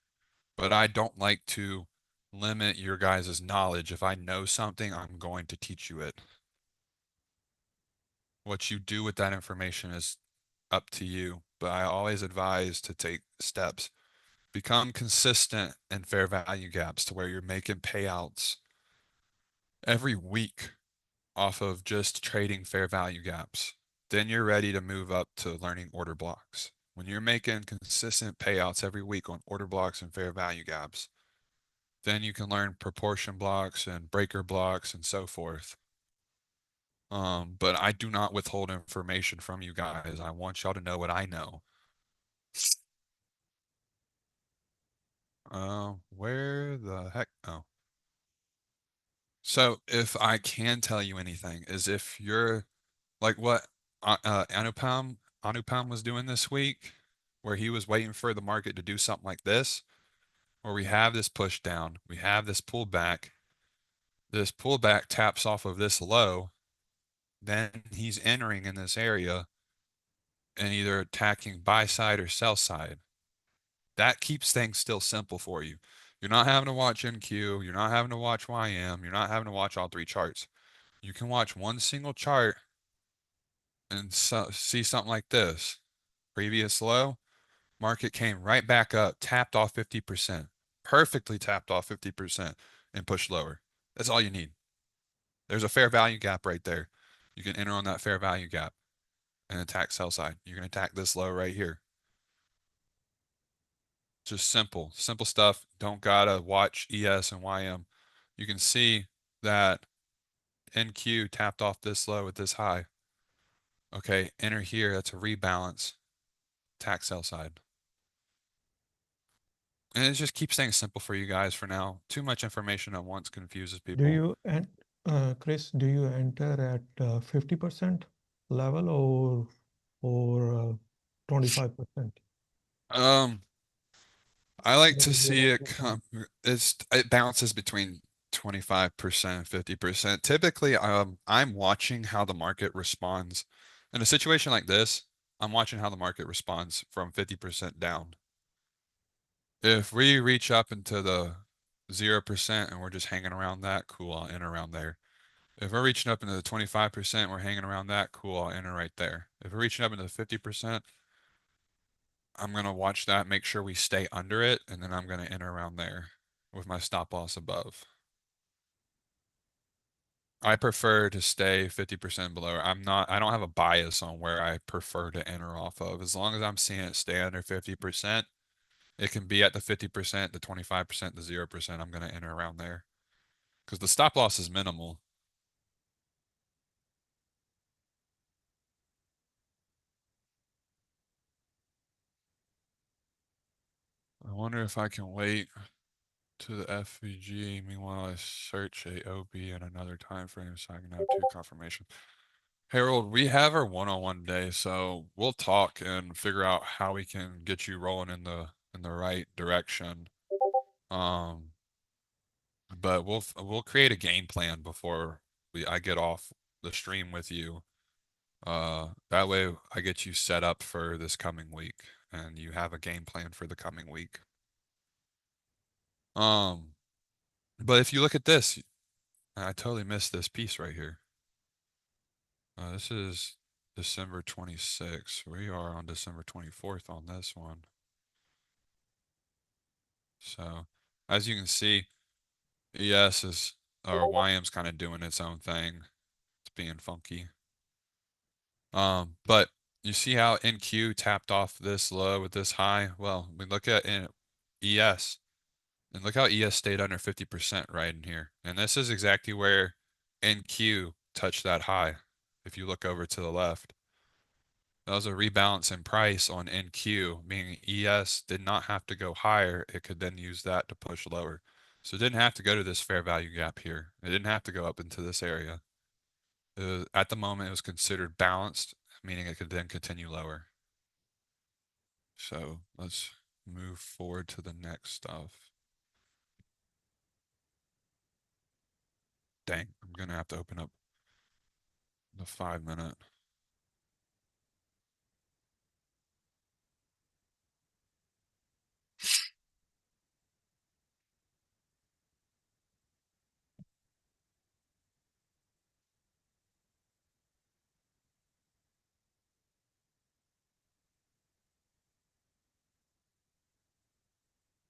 But I don't like to limit your guys' knowledge. If I know something, I'm going to teach you it. What you do with that information is up to you, but I always advise to take steps. Become consistent in fair value gaps to where you're making payouts every week off of just trading fair value gaps. Then you're ready to move up to learning order blocks. When you're making consistent payouts every week on order blocks and fair value gaps, then you can learn proportion blocks and breaker blocks and so forth. But I do not withhold information from you guys. I want y'all to know what I know. Where the heck? Oh. So if I can tell you anything is if you're like what Anupam was doing this week, where he was waiting for the market to do something like this, where we have this push down, we have this pullback. This pullback taps off of this low, then he's entering in this area and either attacking buy side or sell side. That keeps things still simple for you. You're not having to watch NQ, you're not having to watch YM, you're not having to watch all three charts. You can watch one single chart and see something like this. Previous low, market came right back up, tapped off 50%, perfectly tapped off 50% and pushed lower. That's all you need. There's a fair value gap right there. You can enter on that fair value gap and attack sell side. You can attack this low right here. Just simple stuff. Don't gotta watch ES and YM. You can see that NQ tapped off this low at this high. Okay, enter here. That's a rebalance. Attack sell side. And it just keeps things simple for you guys for now. Too much information at once confuses Do people. you, and Chris, do you enter at 50% level or 25%? I like What to is your see rule it of thumb? it bounces between 25% and 50%. Typically, I'm watching how the market responds. In a situation like this, I'm watching how the market responds from 50% down. If we reach up into the 0% and we're just hanging around that, cool, I'll enter around there. If we're reaching up into the 25%, we're hanging around that, cool, I'll enter right there. If we're reaching up into the 50%, I'm going to watch that, make sure we stay under it, and then I'm going to enter around there with my stop loss above. I prefer to stay 50% below. I don't have a bias on where I prefer to enter off of. As long as I'm seeing it stay under 50%, it can be at the 50%, the 25%, the 0%. I'm going to enter around there because the stop loss is minimal. I wonder if I can wait to the FVG. Meanwhile, I search a OB in another time frame so I can have two confirmations. Harold, we have our one-on-one day, so we'll talk and figure out how we can get you rolling in the right direction. Um, but we'll create a game plan before I get off the stream with you. That way I get you set up for this coming week and you have a game plan for the coming week. Um, but if you look at this, I totally missed this piece right here. This is December 26th. We are on December 24th on this one. So, as you can see, ES is, or YM's kind of doing its own thing. It's being funky. But you see how NQ tapped off this low with this high? Well, we look at in ES, and look how ES stayed under 50% right in here. And this is exactly where NQ touched that high. If you look over to the left, that was a rebalance in price on NQ, meaning ES did not have to go higher. It could then use that to push lower. So it didn't have to go to this fair value gap here. It didn't have to go up into this area. At the moment, it was considered balanced, meaning it could then continue lower. So let's move forward to the next stuff. Dang, I'm going to have to open up the 5-minute.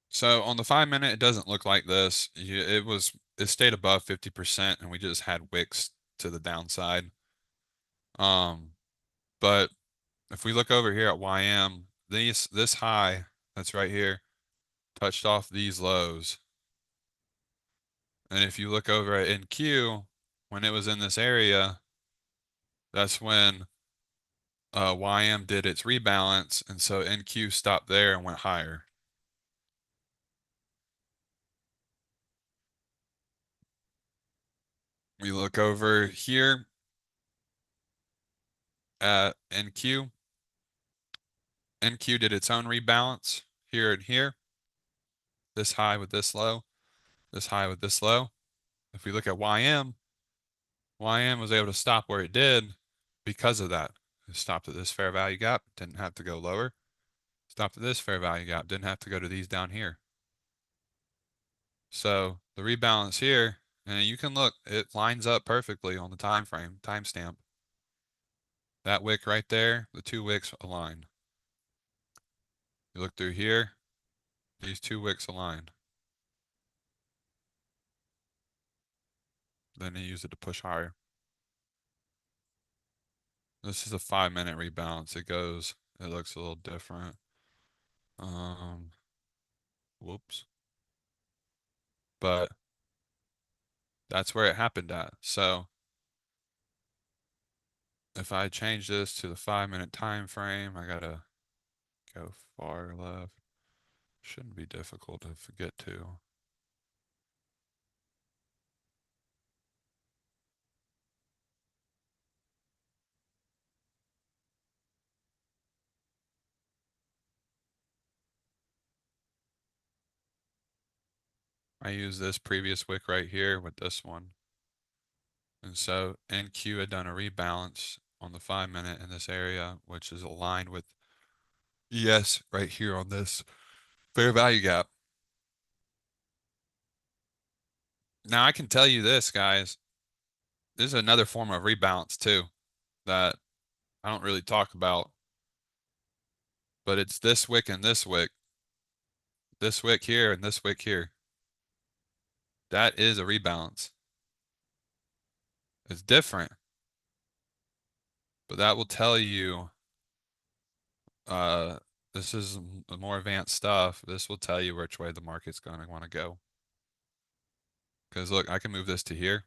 So on the 5-minute, it doesn't look like this. It stayed above 50% and we just had wicks to the downside. But if we look over here at YM, this high that's right here touched off these lows. And if you look over at NQ, when it was in this area, that's when YM did its rebalance, and so NQ stopped there and went higher. We look over here at NQ. NQ did its own rebalance here and here. This high with this low, this high with this low. If we look at YM was able to stop where it did because of that. It stopped at this fair value gap, didn't have to go lower. Stopped at this fair value gap, didn't have to go to these down here. So the rebalance here, and you can look, it lines up perfectly on the time frame, timestamp. That wick right there, the two wicks align. You look through here, these two wicks align. Then you use it to push higher. This is a 5-minute rebalance. It looks a little different. Whoops. But that's where it happened at. So if I change this to the 5-minute time frame, I gotta go far left. Shouldn't be difficult to forget to. I use this previous wick right here with this one. And so NQ had done a rebalance on the 5-minute in this area, which is aligned with ES right here on this fair value gap. Now I can tell you this, guys. This is another form of rebalance too that I don't really talk about, but it's this wick and this wick. This wick here and this wick here. That is a rebalance. It's different, but that will tell you, uh, this is more advanced stuff. This will tell you which way the market's going to want to go. Because look, I can move this to here.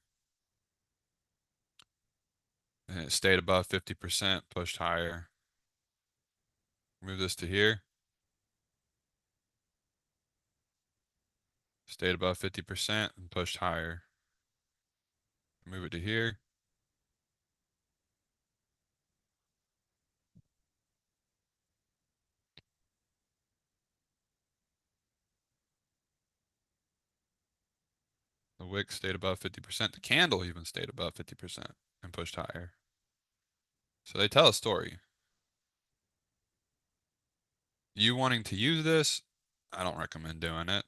And it stayed above 50%, pushed higher. Move this to here. Stayed above 50% and pushed higher. Move it to here. The wick stayed above 50%. The candle even stayed above 50% and pushed higher. So they tell a story. You wanting to use this, I don't recommend doing it.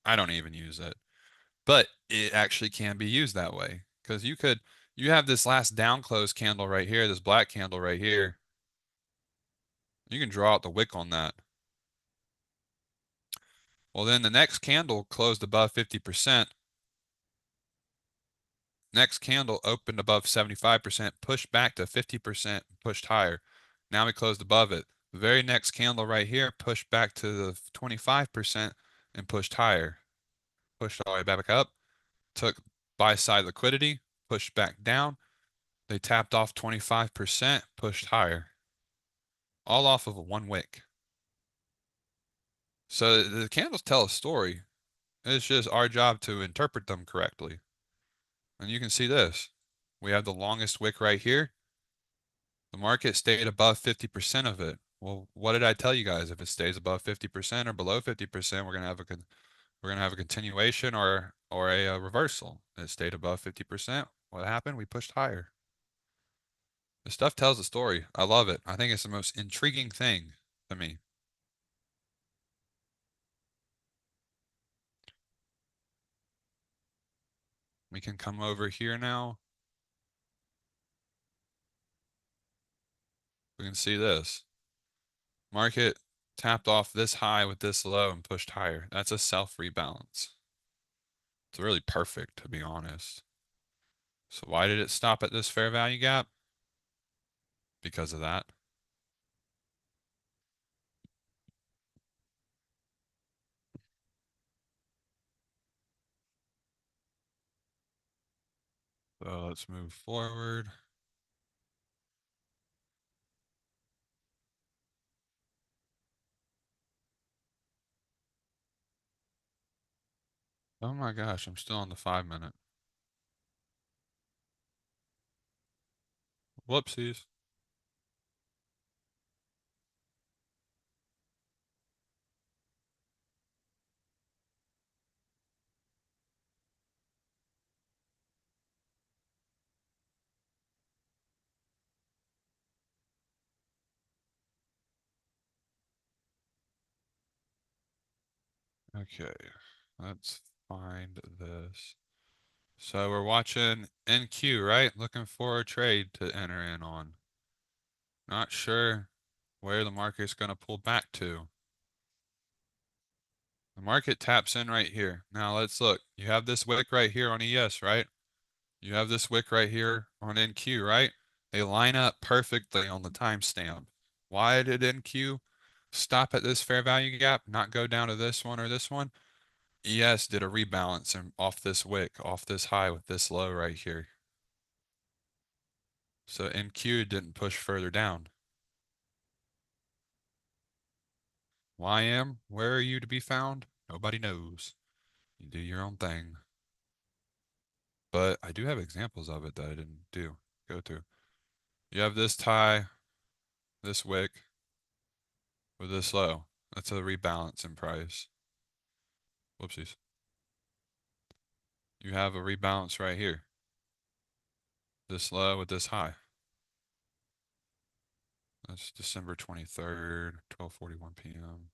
I don't even use it. But it actually can be used that way. Because you have this last down close candle right here, this black candle right here. You can draw out the wick on that. Well, then the next candle closed above 50%. Next candle opened above 75%, pushed back to 50%, pushed higher. Now we closed above it. The very next candle right here pushed back to the 25% and pushed higher. Pushed all the way back up, took buy side liquidity, pushed back down. They tapped off 25%, pushed higher. All off of a one wick. So the candles tell a story. It's just our job to interpret them correctly. And you can see this. We have the longest wick right here. The market stayed above 50% of it. Well, what did I tell you guys? If it stays above 50% or below 50%, we're gonna have a continuation or a reversal. It stayed above 50%. What happened? We pushed higher. The stuff tells a story. I love it. I think it's the most intriguing thing to me. We can come over here now. We can see this. Market tapped off this high with this low and pushed higher. That's a self rebalance. It's really perfect, to be honest. So why did it stop at this fair value gap? Because of that. So let's move forward. Oh my gosh, I'm still on the 5 minute. Whoopsies. Okay, let's find this. So we're watching NQ, right? Looking for a trade to enter in on. Not sure where the market's going to pull back to. The market taps in right here. Now let's look. You have this wick right here on ES, right? You have this wick right here on NQ, right? They line up perfectly on the timestamp. Why did NQ stop at this fair value gap, not go down to this one or this one? ES did a rebalance and off this wick, off this high with this low right here. So NQ didn't push further down. YM, where are you to be found? Nobody knows. You do your own thing. But I do have examples of it that I didn't go through. You have this tie, this wick, with this low. That's a rebalance in price. Whoopsies. You have a rebalance right here. This low with this high. That's December 23rd, 12:41 p.m.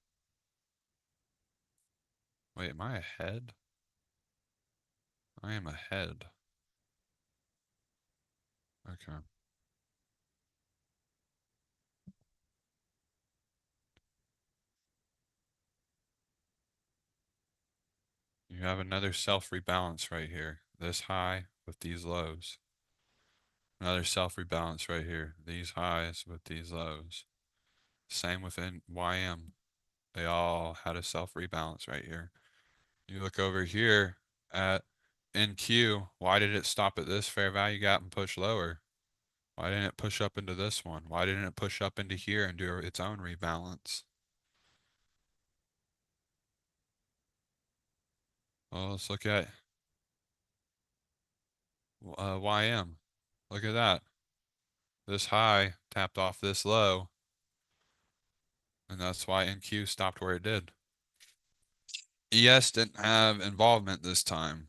Wait, am I ahead? I am ahead. Okay. You have another self-rebalance right here. This high with these lows. Another self-rebalance right here. These highs with these lows. Same within YM. They all had a self-rebalance right here. You look over here at NQ. Why did it stop at this fair value gap and push lower? Why didn't it push up into this one? Why didn't it push up into here and do its own rebalance? Well, let's look at YM. Look at that. This high tapped off this low, and that's why NQ stopped where it did. ES didn't have involvement this time.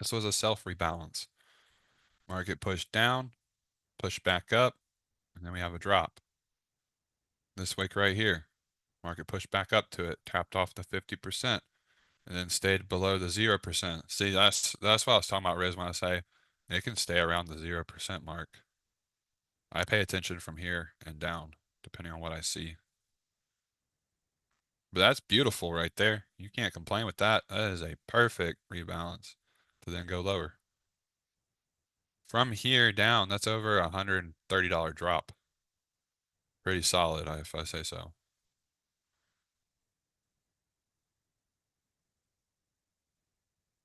This was a self-rebalance. Market pushed down, pushed back up, and then we have a drop. This wick right here. Market pushed back up to it, tapped off the 50%, and then stayed below the 0%. See, that's what I was talking about, Riz, when I say it can stay around the 0% mark. I pay attention from here and down, depending on what I see. But that's beautiful right there. You can't complain with that. That is a perfect rebalance to then go lower. From here down, that's over a $130 drop. Pretty solid, if I say so.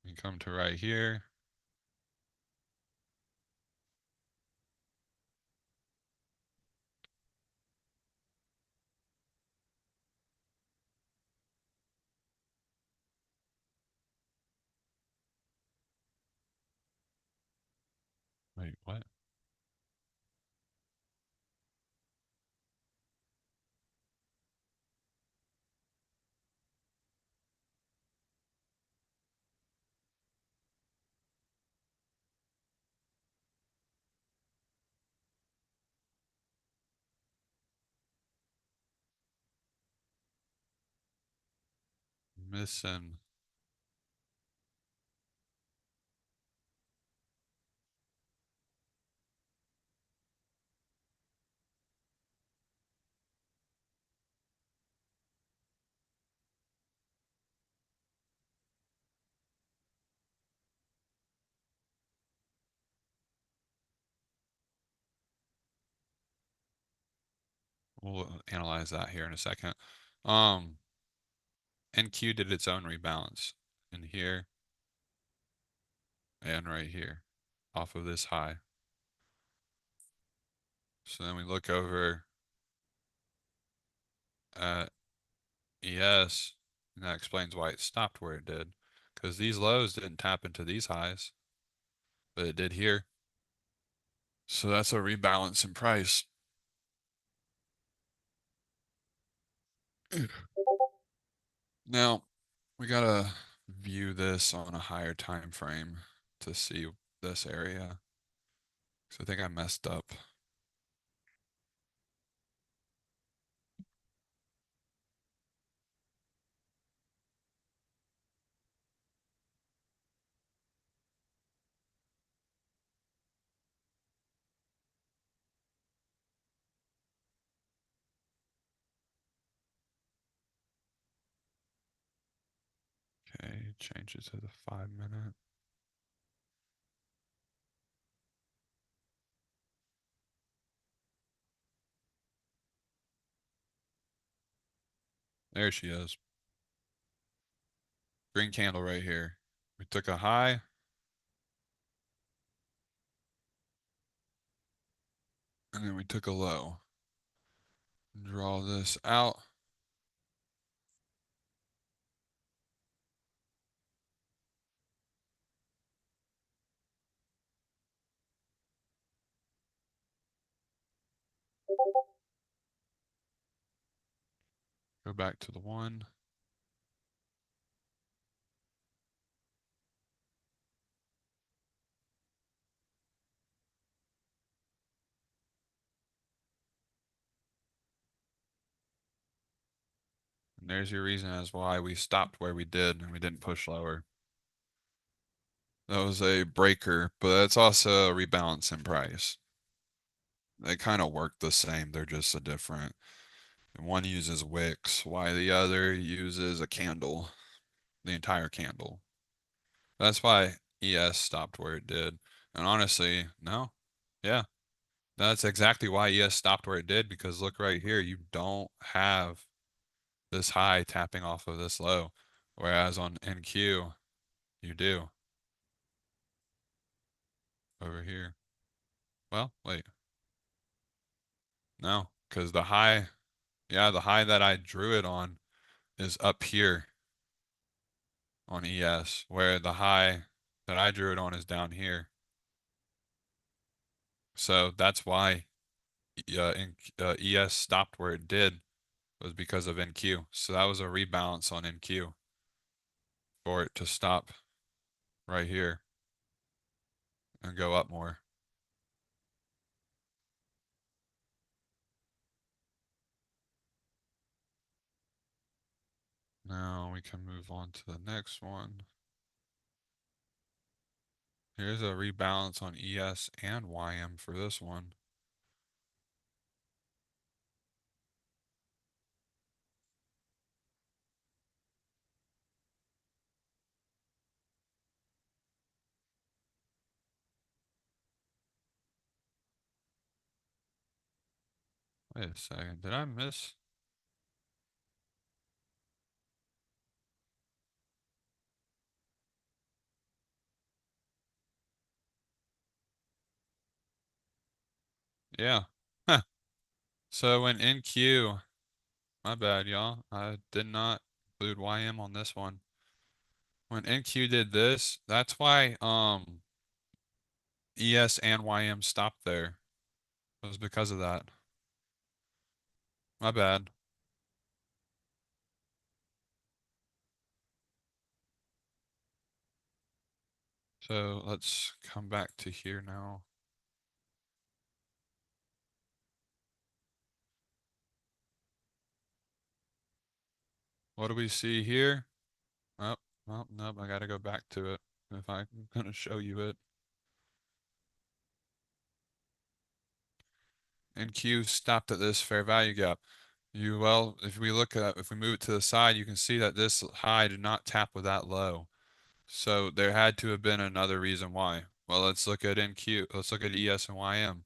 You come to right here. Wait, what? Missing. We'll analyze that here in a second. Um, NQ did its own rebalance in here and right here off of this high. So then we look over at ES, and that explains why it stopped where it did. Because these lows didn't tap into these highs, but it did here. So that's a rebalance in price. Now, we gotta view this on a higher time frame to see this area. So I think I messed up. Okay, change it to the 5 minute. There she is. Green candle right here. We took a high, And then we took a low. Draw this out. Go back to the 1. And there's your reason as why we stopped where we did and we didn't push lower. That was a breaker, but it's also a rebalance in price. They kind of work the same. They're just a different. One uses wicks, while the other uses a candle, the entire candle. That's why ES stopped where it did. And honestly, no. Yeah, that's exactly why ES stopped where it did, because look right here, you don't have this high tapping off of this low. Whereas on NQ, you do over here. Well, wait. No, because the high, yeah, the high that I drew it on is up here on ES, where the high that I drew it on is down here. So that's why ES stopped where it did, was because of NQ. So that was a rebalance on NQ for it to stop right here and go up more. Now we can move on to the next one. Here's a rebalance on ES and YM for this one. Wait a second, did I miss? Yeah. Huh. So when NQ, my bad, y'all. I did not include YM on this one. When NQ did this, that's why ES and YM stopped there. It was because of that. My bad. So let's come back to here now. What do we see here? Oh, well, nope, I gotta go back to it if I'm gonna show you it. NQ stopped at this fair value gap. Well, if we move it to the side, you can see that this high did not tap with that low. So there had to have been another reason why. Well, let's look at NQ. Let's look at ES and YM.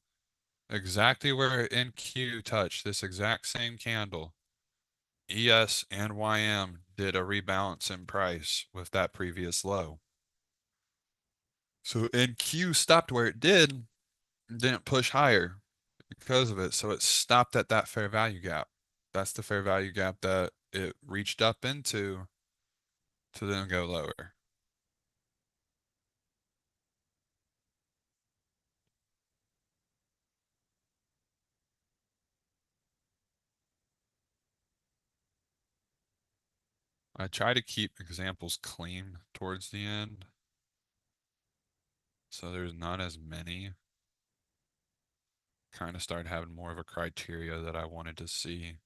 Exactly where NQ touched this exact same candle, ES and YM did a rebalance in price with that previous low. So NQ stopped where it did and didn't push higher because of it. So it stopped at that fair value gap. That's the fair value gap that it reached up into to then go lower. I try to keep examples clean towards the end, so there's not as many. Kind of started having more of a criteria that I wanted to see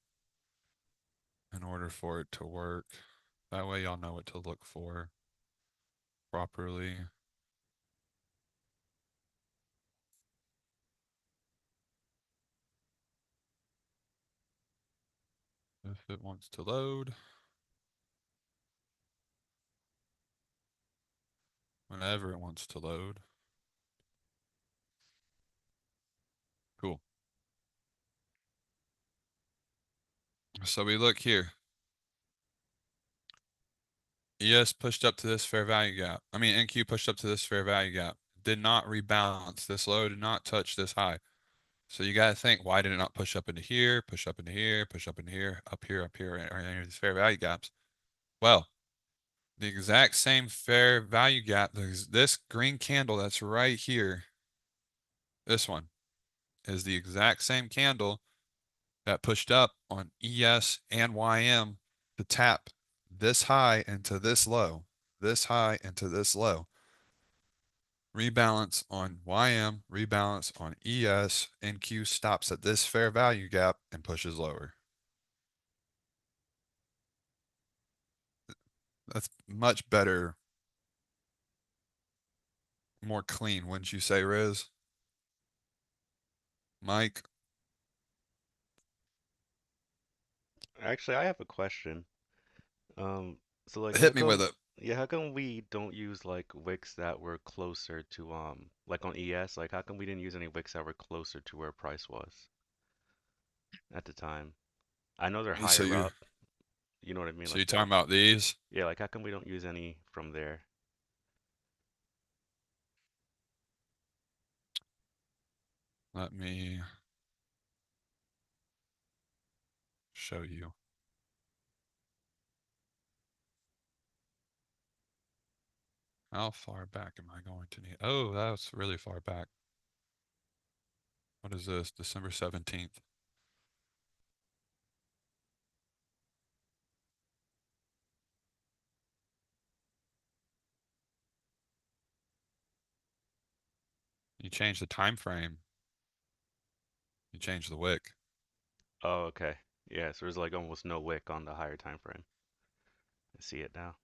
in order for it to work. That way y'all know what to look for properly. If it wants to load. Whenever it wants to load. Cool. So we look here. ES pushed up to this fair value gap. I mean, NQ pushed up to this fair value gap. Did not rebalance. This low did not touch this high. So you got to think, why did it not push up into here, push up into here, push up into here, up here, or any of these fair value gaps? Well, the exact same fair value gap, this green candle that's right here, this one, is the exact same candle that pushed up on ES and YM to tap this high into this low, this high into this low. Rebalance on YM, rebalance on ES, NQ stops at this fair value gap and pushes lower. That's much better, more clean, wouldn't you say, Riz? Mike, Actually, I have a question. Um, so like how hit me with come it. yeah, how come we don't use like wicks that were closer to like on ES, like how come we didn't use any wicks that were closer to where price was at the time? I know they're So higher you're up, you know what I mean? so you're Like talking about these? yeah, like how come we don't use any from there? Let me show you. How far back am I going to need? Oh, that's really far back. What is this? December 17th. You change the time frame. You change the wick. Oh, okay. Yeah, so there's like almost no wick on the higher time frame. I see it now.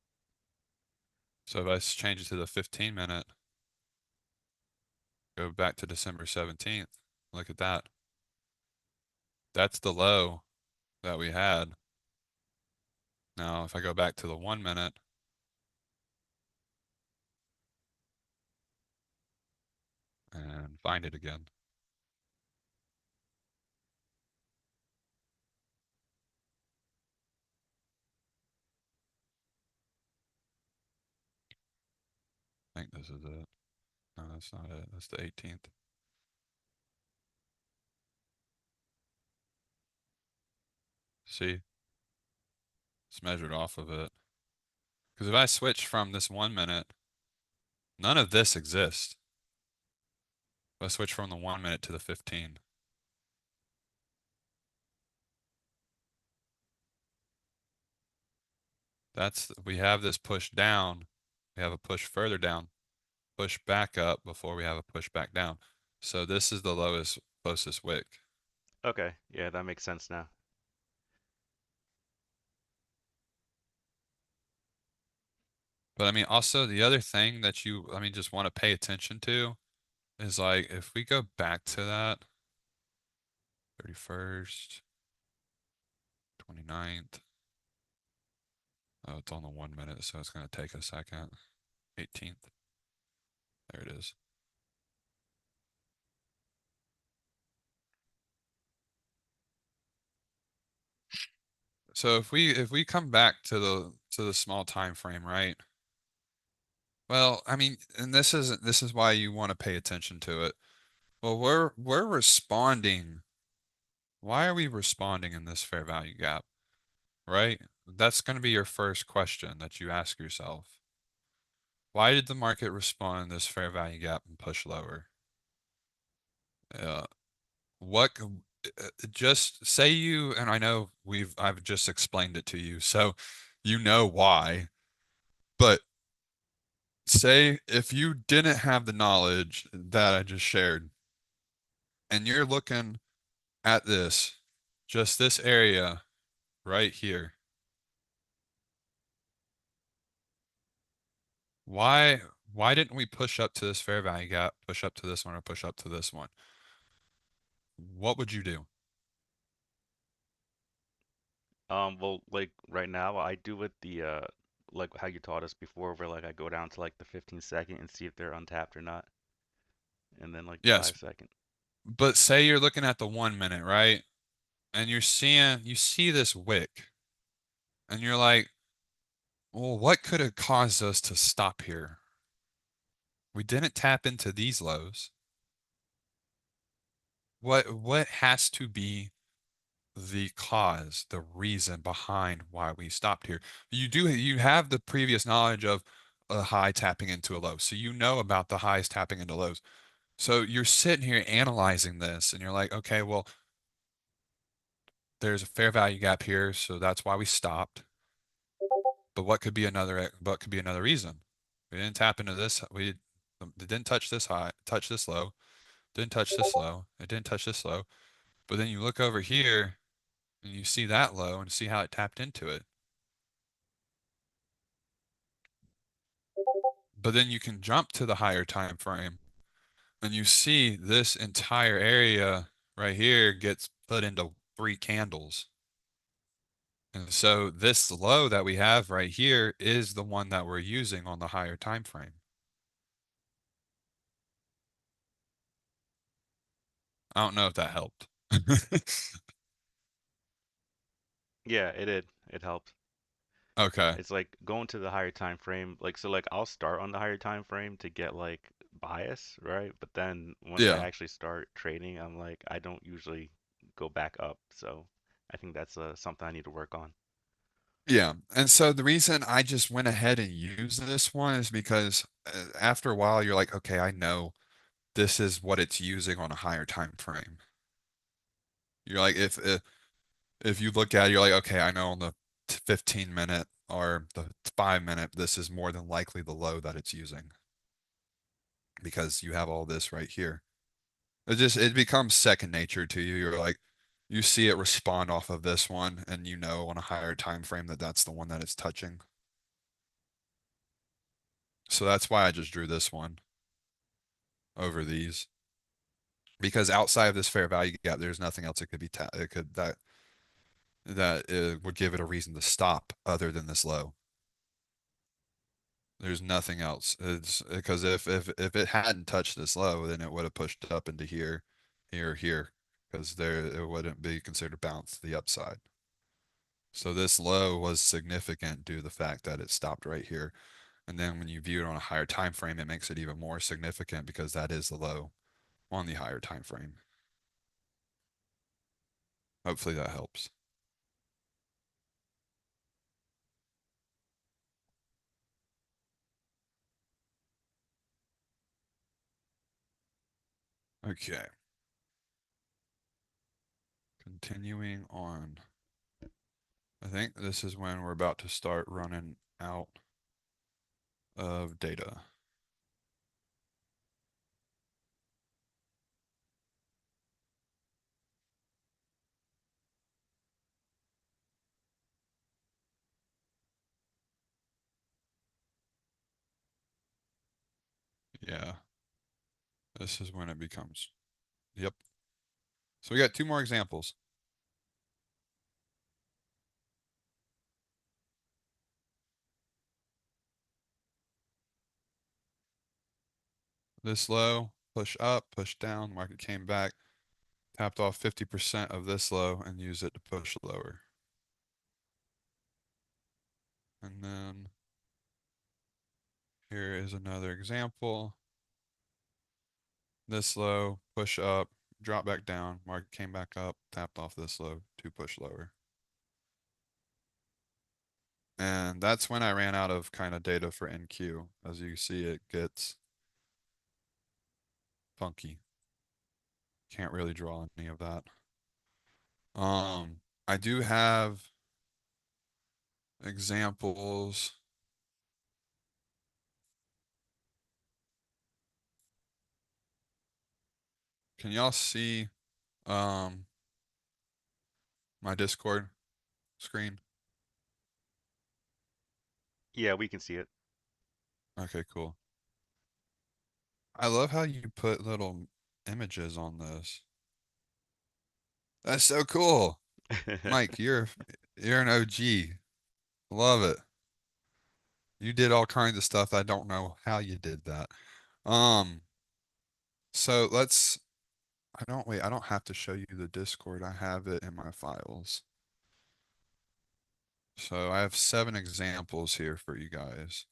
So if I change it to the 15-minute, go back to December 17th. Look at that. That's the low that we had. Now, if I go back to the 1-minute and find it again. I think this is it. No, that's not it. That's the 18th. See? It's measured off of it. Because if I switch from this 1-minute, none of this exists. If I switch from the 1-minute to the 15, we have this push down. We have a push further down, push back up before we have a push back down. So this is the lowest, closest wick. Okay, yeah, that makes sense now. But I mean, also the other thing that just want to pay attention to is like, if we go back to that 31st, 29th. Oh, it's on the 1-minute, so it's going to take a second. 18th. There it is. So if we come back to the small time frame, right? Well, I mean, and this is why you want to pay attention to it. Well, we're responding. Why are we responding in this fair value gap, right? That's going to be your first question that you ask yourself. Why did the market respond in this fair value gap and push lower? Uh, what just say you, and I know I've just explained it to you, so you know why, but say if you didn't have the knowledge that I just shared and you're looking at this, just this area right here, why didn't we push up to this fair value gap, push up to this one, or push up to this one? What would you do? Well, like right now, I do with the like how you taught us before, where like I go down to like the 15-second and see if they're untapped or not, and then like the Yes, 5-second. but say you're looking at the 1-minute, right? And you see this wick, and you're like, well, what could have caused us to stop here? We didn't tap into these lows. what has to be the cause, the reason behind why we stopped here? You have the previous knowledge of a high tapping into a low. So you know about the highs tapping into lows. So you're sitting here analyzing this and you're like, okay, well, there's a fair value gap here, so that's why we stopped. But what could be another reason? We didn't tap into this. We didn't touch this high, touch this low, didn't touch this low, it didn't touch this low. But then you look over here and you see that low and see how it tapped into it. But then you can jump to the higher time frame and you see this entire area right here gets put into 3 candles. And so this low that we have right here is the one that we're using on the higher time frame. I don't know if that helped. Yeah, it did. It helped. Okay. It's like going to the higher time frame. Like so, like I'll start on the higher time frame to get like bias, right? But then once I Yeah. actually start trading, I'm like I don't usually go back up. So I think that's something I need to work on. Yeah. And so the reason I just went ahead and used this one is because after a while you're like, okay, I know this is what it's using on a higher time frame. You're like, if you look at it, you're like, okay, I know on the 15 minute or the 5 minute, this is more than likely the low that it's using because you have all this right here. It becomes second nature to you. You're like, you see it respond off of this one, and you know on a higher time frame that that's the one that it's touching. So that's why I just drew this one over these because outside of this fair value gap, there's nothing else it could be it could that would give it a reason to stop other than this low. There's nothing else. It's because if it hadn't touched this low, then it would have pushed up into here, here, here, because there it wouldn't be considered a bounce to the upside. So this low was significant due to the fact that it stopped right here. And then when you view it on a higher time frame, it makes it even more significant because that is the low on the higher time frame. Hopefully that helps. Okay. Continuing on. I think this is when we're about to start running out of data. Yeah, this is when it becomes. Yep. So we got 2 more examples. This low, push up, push down, market came back, tapped off 50% of this low and used it to push lower. And then here is another example. This low, push up, drop back down, market came back up, tapped off this low to push lower. And that's when I ran out of kind of data for NQ. As you see, it gets funky. Can't really draw any of that. I do have examples. Can y'all see um my Discord screen? Yeah, we can see it. Okay, cool. I love how you put little images on this. That's so cool. Mike, you're an OG. Love it. You did all kinds of stuff. I don't know how you did that. Um, so I don't have to show you the Discord. I have it in my files. So I have 7 examples here for you guys.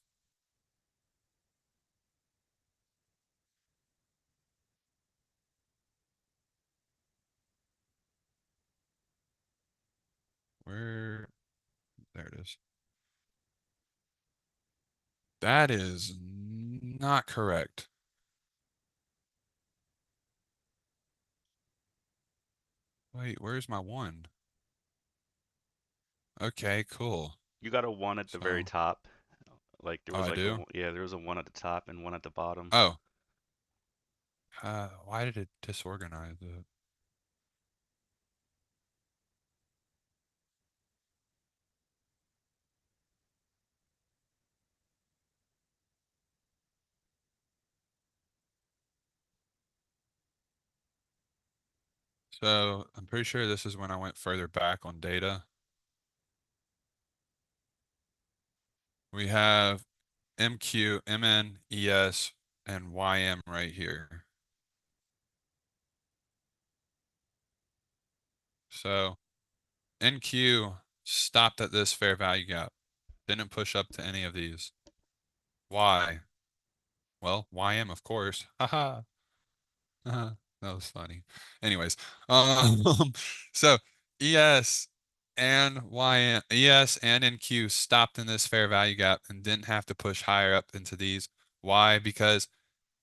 is. That is not correct. Wait, where's my 1? Okay, cool. You got a 1 at the very So, top. Like there oh, was I like do? yeah, there was a 1 at the top and 1 at the bottom. Oh, why did it disorganize it? So I'm pretty sure this is when I went further back on data. We have MQ, MN, ES, and YM right here. So NQ stopped at this fair value gap. Didn't push up to any of these. Why? Well, YM, of course. Haha. That was funny. Anyways, um, so ES and YM, ES and NQ stopped in this fair value gap and didn't have to push higher up into these. Why? Because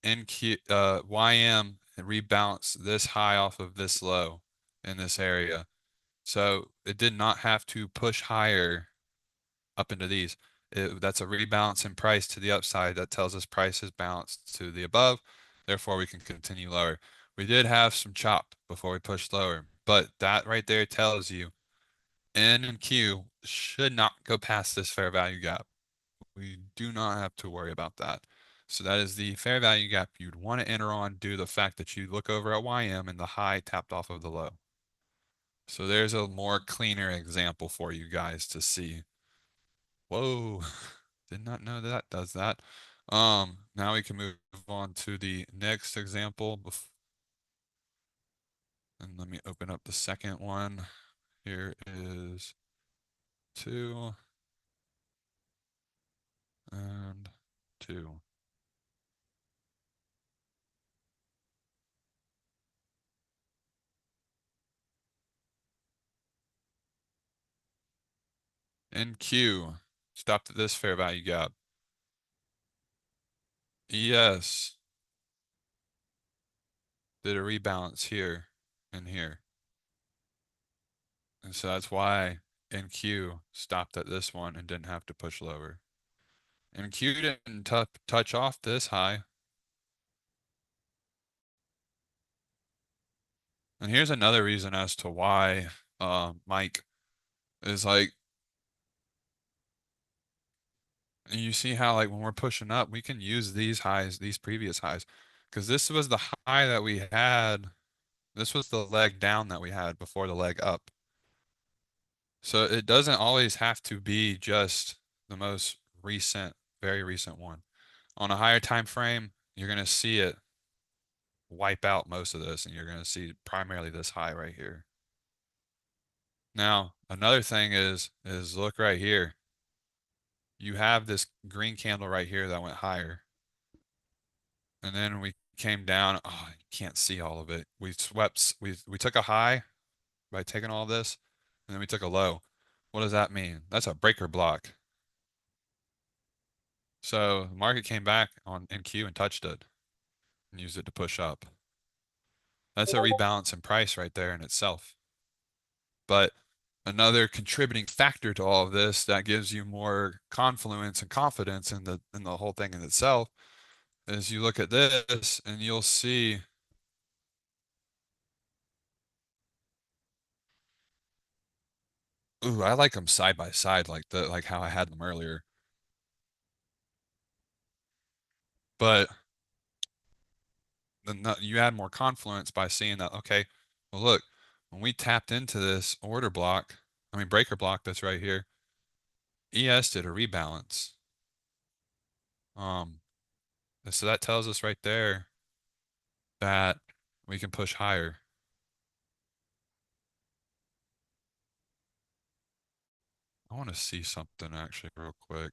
YM rebalanced this high off of this low in this area. So it did not have to push higher up into these. That's a rebalance in price to the upside. That tells us price is balanced to the above. Therefore, we can continue lower. We did have some chop before we pushed lower, but that right there tells you N and Q should not go past this fair value gap. We do not have to worry about that. So that is the fair value gap you'd want to enter on due to the fact that you look over at YM and the high tapped off of the low. So there's a more cleaner example for you guys to see. Whoa, did not know that does that. Now we can move on to the next example. And let me open up the second one. Here is 2 and 2. NQ stopped at this fair value gap. ES did a rebalance here and here. And so that's why NQ stopped at this one and didn't have to push lower. NQ didn't touch off this high. And here's another reason as to why Mike is like, and you see how like when we're pushing up, we can use these highs, these previous highs, because this was the high that we had. This was the leg down that we had before the leg up. So it doesn't always have to be just the most recent, very recent one. On a higher time frame, you're going to see it wipe out most of this, and you're going to see primarily this high right here. Now, another thing is look right here. You have this green candle right here that went higher. And then we came down. Oh, you can't see all of it. We swept, we took a high by taking all this, and then we took a low. What does that mean? That's a breaker block. So the market came back on NQ and touched it and used it to push up. That's a rebalance in price right there in itself. But another contributing factor to all of this that gives you more confluence and confidence in the whole thing in itself is you look at this and you'll see ooh, I like them side by side like how I had them earlier. But then you add more confluence by seeing that, okay, well look, when we tapped into this order block, I mean breaker block that's right here, ES did a rebalance. Um, so that tells us right there that we can push higher. I want to see something actually real quick.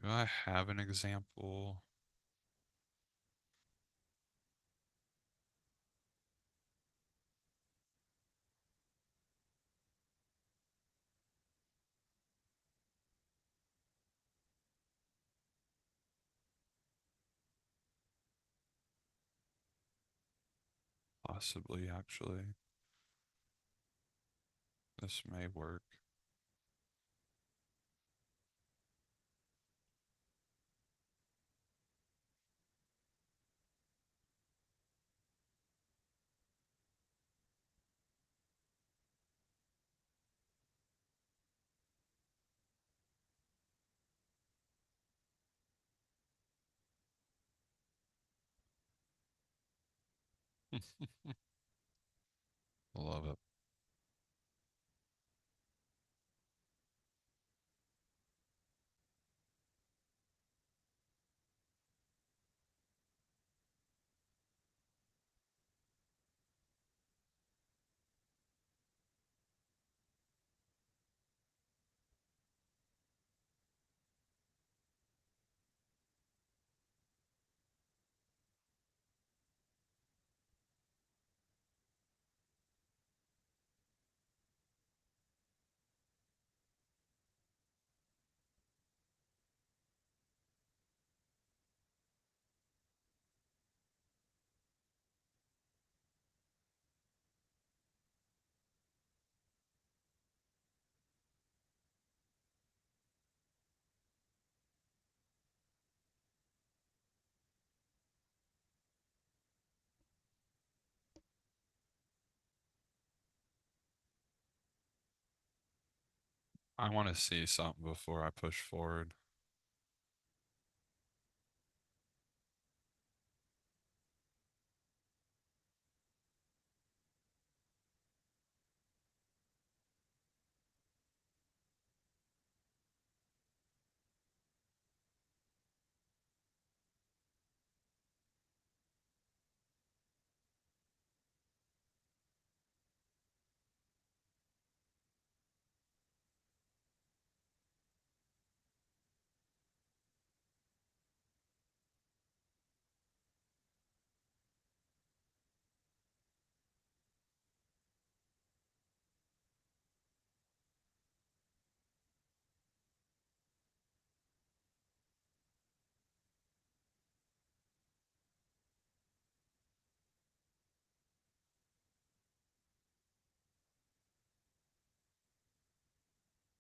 Do I have an example? Possibly, actually. This may work. Love it. I want to see something before I push forward.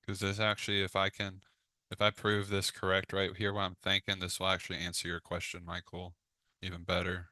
Because this actually, if I prove this correct right here, what I'm thinking, this will actually answer your question, Michael, even better.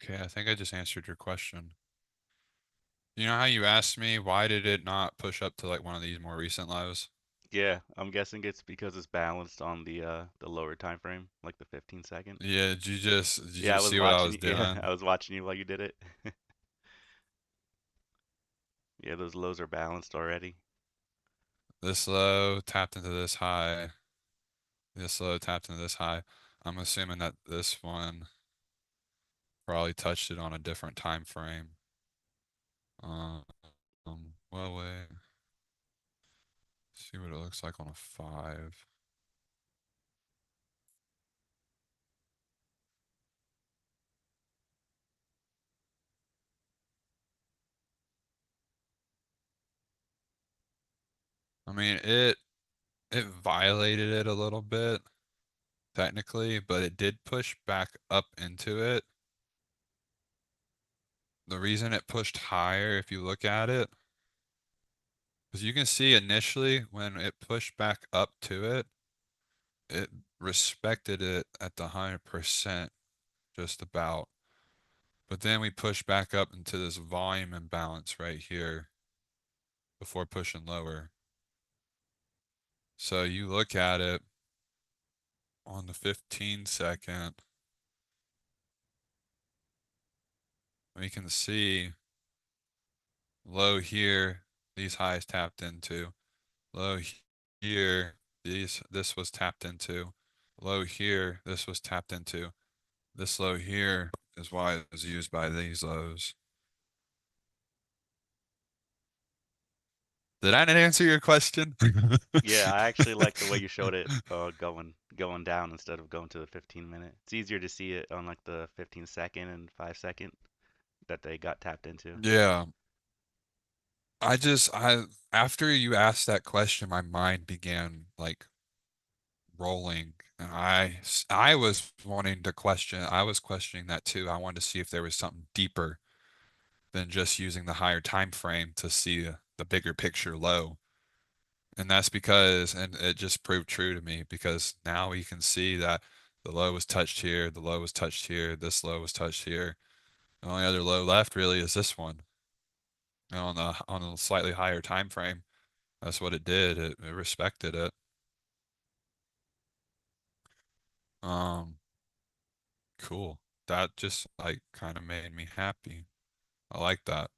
Okay, I think I just answered your question. You know how you asked me why did it not push up to like one of these more recent lows? Yeah, I'm guessing it's because it's balanced on the lower time frame, like the 15 second. Yeah, did you Yeah, I just was see what I watching was you. Yeah, doing? I was watching you while you did it. Yeah, those lows are balanced already. This low tapped into this high. This low tapped into this high. I'm assuming that this one probably touched it on a different time frame. Um, well, wait. See what it looks like on a 5. I mean, it violated it a little bit, technically, but it did push back up into it. The reason it pushed higher, if you look at it, because you can see initially when it pushed back up to it, it respected it at the 100% just about. But then we pushed back up into this volume imbalance right here before pushing lower. So you look at it on the 15-second, we can see low here, these highs tapped into. Low here, this was tapped into. Low here, this was tapped into. This low here is why it was used by these lows. Did I not answer your question? Yeah, I actually like the way you showed it going down instead of going to the 15-minute. It's easier to see it on like the 15-second and 5-second that they got tapped into. Yeah. I after you asked that question, my mind began like rolling, and I was wanting to question. I was questioning that too. I wanted to see if there was something deeper than just using the higher time frame to see the bigger picture low. And that's because, and it just proved true to me because now we can see that the low was touched here, the low was touched here, this low was touched here. The only other low left really is this one. And on a slightly higher time frame. That's what it did. It respected it. Um, cool. That just like kind of made me happy. I like that.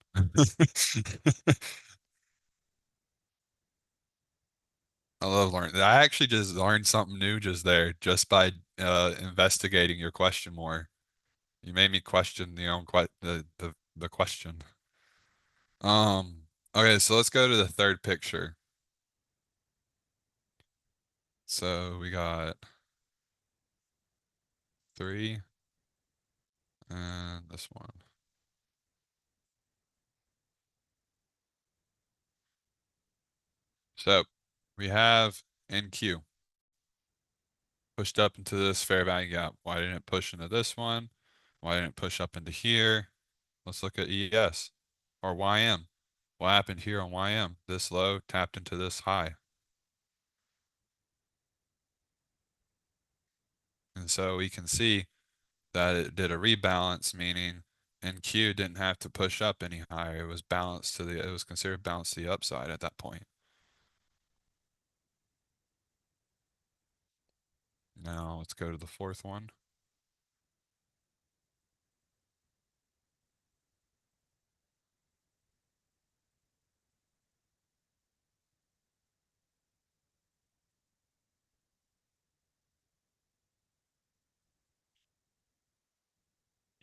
I love learning. I actually just learned something new just there, just by investigating your question more. You made me question the question. Okay, so let's go to the third picture. So we got 3 and this one. So we have NQ pushed up into this fair value gap. Why didn't it push into this one? Why didn't it push up into here? Let's look at ES or YM. What happened here on YM? This low tapped into this high. And so we can see that it did a rebalance, meaning NQ didn't have to push up any higher. It was balanced to it was considered balanced to the upside at that point. Now let's go to the fourth one.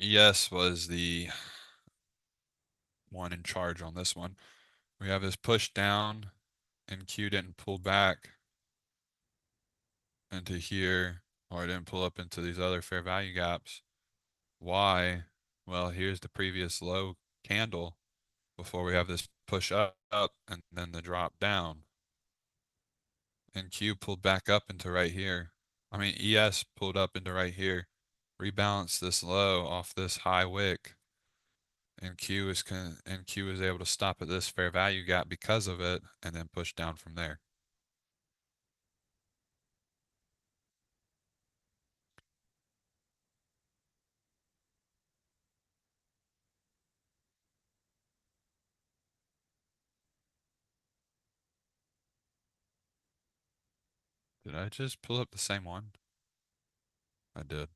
ES was the one in charge on this one. We have this push down, and Q didn't pull back into here, or it didn't pull up into these other fair value gaps. Why? Well, here's the previous low candle before we have this push up and then the drop down. And Q pulled back up into right here. I mean, ES pulled up into right here, rebalanced this low off this high wick, and Q is able to stop at this fair value gap because of it, and then push down from there. Did I just pull up the same one? I did.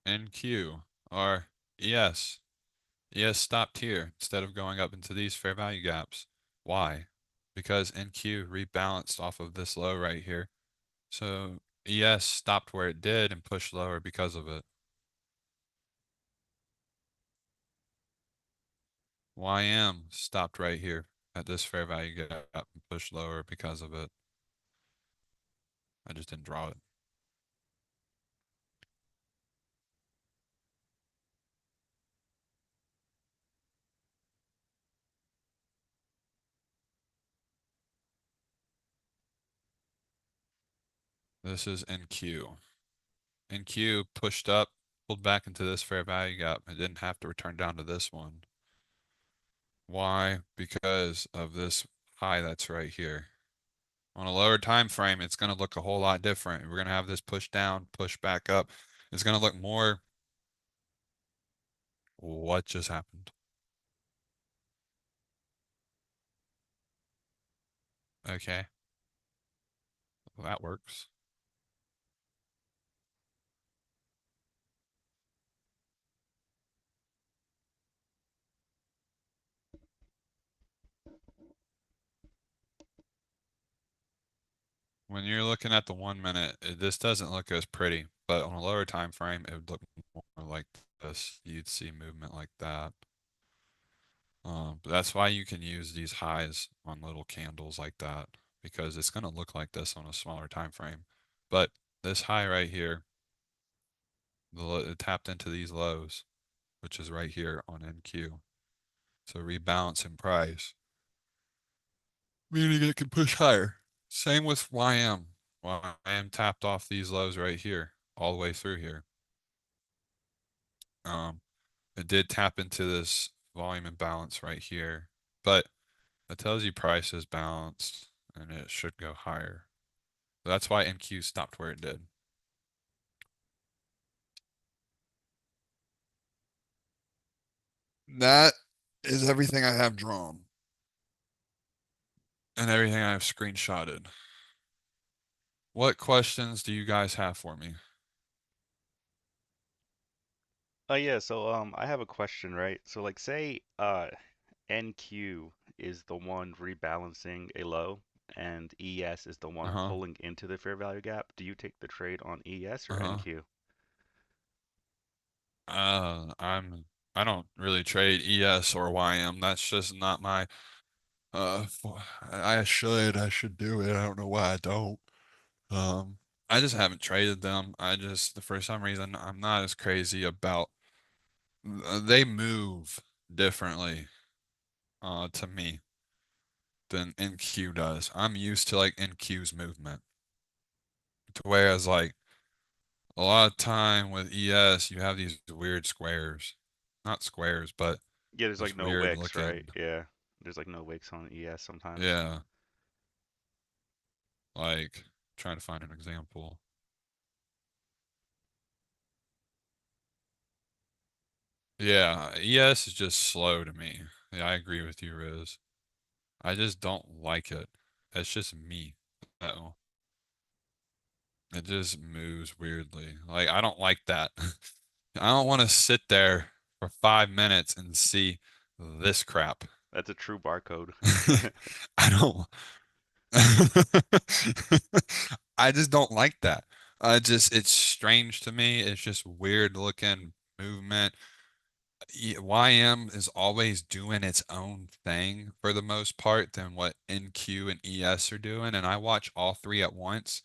NQ or ES. ES stopped here instead of going up into these fair value gaps. Why? Because NQ rebalanced off of this low right here. So ES stopped where it did and pushed lower because of it. YM stopped right here at this fair value gap and pushed lower because of it. I just didn't draw it. This is NQ. NQ pushed up, pulled back into this fair value gap. It didn't have to return down to this one. Why? Because of this high that's right here. On a lower time frame, it's going to look a whole lot different. We're going to have this push down, push back up. It's going to look more. What just happened? Okay. Well, that works. When you're looking at the 1 minute, this doesn't look as pretty, but on a lower time frame, it would look more like this. You'd see movement like that. But that's why you can use these highs on little candles like that, because it's going to look like this on a smaller time frame. But this high right here, it tapped into these lows, which is right here on NQ. So rebalance in price, meaning it can push higher. Same with YM. YM tapped off these lows right here, all the way through here. It did tap into this volume imbalance right here, but it tells you price is balanced and it should go higher. That's why NQ stopped where it did. That is everything I have drawn and everything I have screenshotted. What questions do you guys have for me? Yeah, so I have a question, right? So like say NQ is the one rebalancing a low and ES is the one Uh-huh. pulling into the fair value gap. Do you take the trade on ES or Uh-huh. NQ? I don't really trade ES or YM. That's just not my uh I should do it. I don't know why I don't. Um I just haven't traded them. I just for some reason I'm not as crazy about they move differently to me than NQ does. I'm used to like NQ's movement. To whereas like a lot of time with ES you have these weird squares. Not squares, but Yeah, there's like just no weird wicks, right? looking. Yeah, there's like no wicks on ES sometimes. Yeah, like trying to find an example. Yeah, ES is just slow to me. Yeah, I agree with you, Riz. I just don't like it. That's just me. Oh, it just moves weirdly. Like I don't like that. I don't want to sit there for 5 minutes and see this crap. That's a true barcode. I don't. I just don't like that. It's strange to me. It's just weird looking movement. YM is always doing its own thing for the most part than what NQ and ES are doing, and I watch all three at once.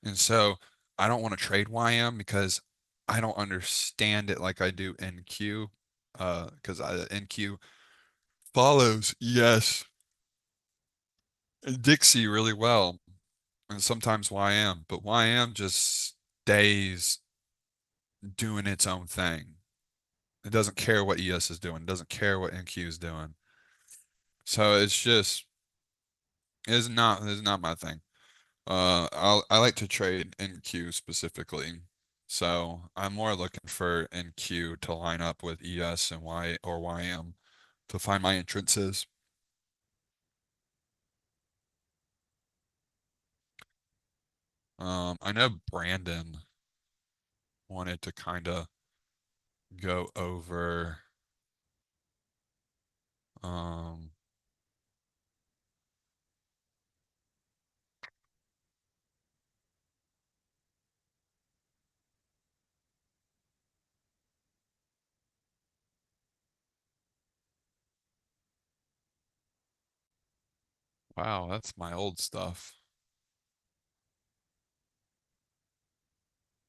And so I don't want to trade YM because I don't understand it like I do NQ. Because NQ follows ES and Dixie really well, and sometimes YM, but YM just stays doing its own thing. It doesn't care what ES is doing. It doesn't care what NQ is doing. So it's not my thing. I like to trade NQ specifically. So I'm more looking for NQ to line up with ES and Y or YM to find my entrances. I know Brandon wanted to kind of go over um wow, that's my old stuff.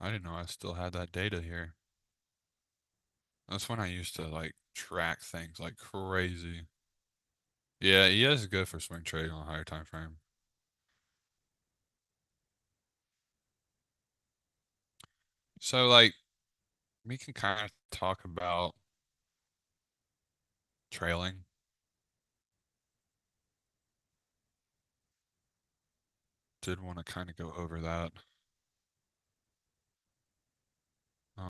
I didn't know I still had that data here. That's when I used to like track things like crazy. Yeah, ES is good for swing trading on a higher time frame. So like we can kind of talk about trailing. Did want to kind of go over that.